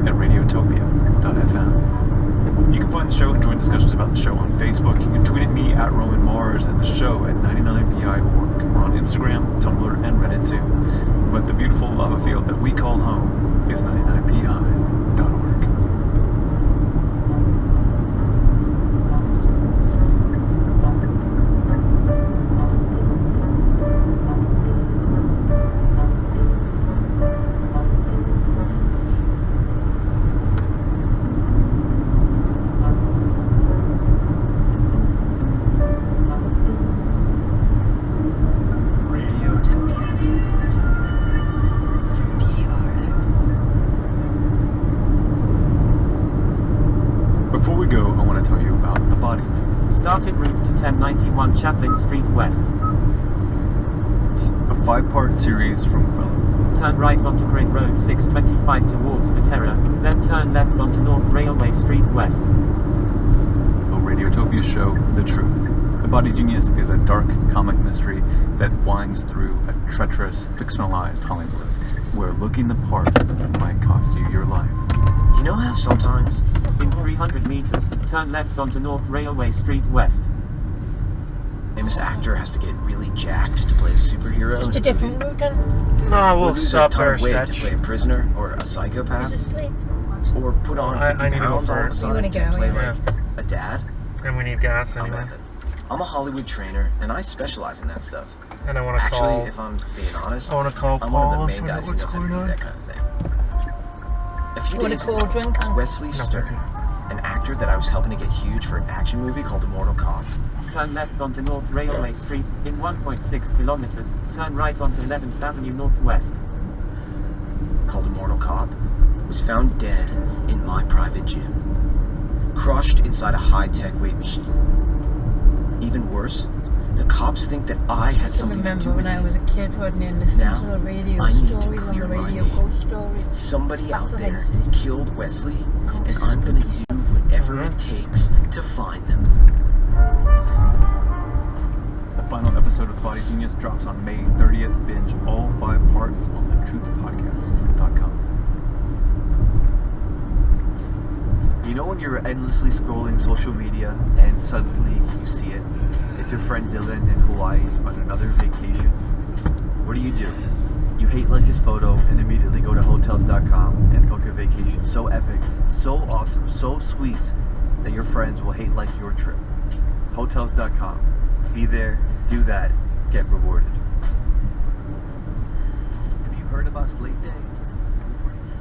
at radiotopia.fm. You can find the show and join discussions about the show on Facebook. You can tweet at me at Roman Mars and the show at 99pi.org. We're on Instagram, Tumblr, and Reddit too. But the beautiful lava field that we call home is 99pi.org. Start en route to 1091 Chaplin Street West. It's a 5-part series from Bellevue. Turn right onto Grid Road 625 towards Patera, then turn left onto North Railway Street West. A Radiotopia show, The Truth. The Body Genius is a dark comic mystery that winds through a treacherous, fictionalized Hollywood, where looking the part might cost you your life. You know how sometimes... In 300 meters, turn left onto North Railway Street West. Famous actor has to get really jacked to play a superhero. Just a different route then? No, we'll stop there a weight stretch. to play a prisoner or a psychopath. Or put on 50 pounds all of a sudden to play like a dad. And we need gas anyway. I'm a Hollywood trainer, and I specialize in that stuff. And I want to call... Actually, if I'm being honest, I want to call I'm Paul one of the main guys who knows how to do that kind of thing. A few days ago, Wesley Stern, an actor that I was helping to get huge for an action movie called Immortal Cop. Turn left onto North Railway Street, in 1.6 kilometers, turn right onto 11th Avenue Northwest. Called Immortal Cop, was found dead in my private gym, crushed inside a high-tech weight machine. Even worse, the cops think that I had something to do with it. I was a kid listening to the radio I need to stories clear on the my radio name. ghost stories. Somebody out there killed Wesley, and I'm gonna do whatever it takes to find them. The final episode of The Body Genius drops on May 30th. Binge all 5 parts on thetruthpodcast.com. You know when you're endlessly scrolling social media and suddenly you see it? It's your friend Dylan in Hawaii on another vacation. What do? You hate like his photo and immediately go to Hotels.com and book a vacation so epic, so awesome, so sweet that your friends will hate like your trip. Hotels.com. Be there, do that, get rewarded. Have you heard about Slate Day?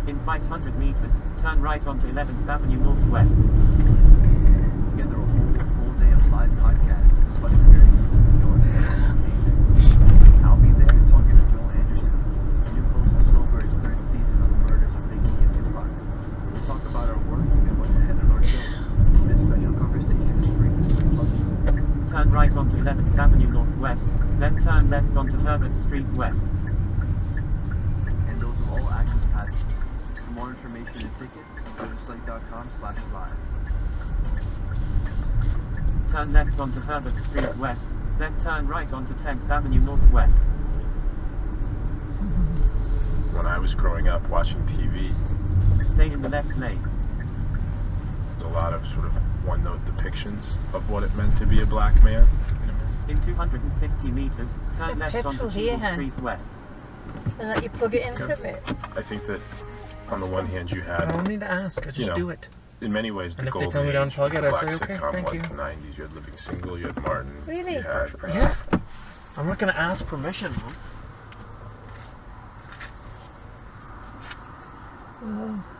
In 500 meters, turn right onto 11th Avenue Northwest. Together a whole full day of live podcasts and fun experiences in New York. I'll be there talking to Joel Anderson, new host of Snowbird's 3rd season of the murders of Biggie and Tupac. We'll talk about our work and what's ahead on our shows. This special conversation is free for Slate Plus. Turn right onto 11th Avenue Northwest, then turn left onto Herbert Street West. And those are all access passes. For more information and tickets, go to slate.com/live. Turn left onto Herbert Street West, then turn right onto 10th Avenue Northwest. When I was growing up watching TV, Stay in the left lane. there's a lot of sort of one-note depictions of what it meant to be a black man. In 250 meters, turn left onto petrol here, Chapel hun. Street West. And let you plug it in for a bit. I think that on the one hand you had, I don't need to ask, I just do it. in many ways, the And if they golden tell me to age unplug it, I black say, okay, sitcom thank was you. the 90s. You had Living Single, you had Martin. Really? You had, Yeah. I'm not going to ask permission, Mom. Oh.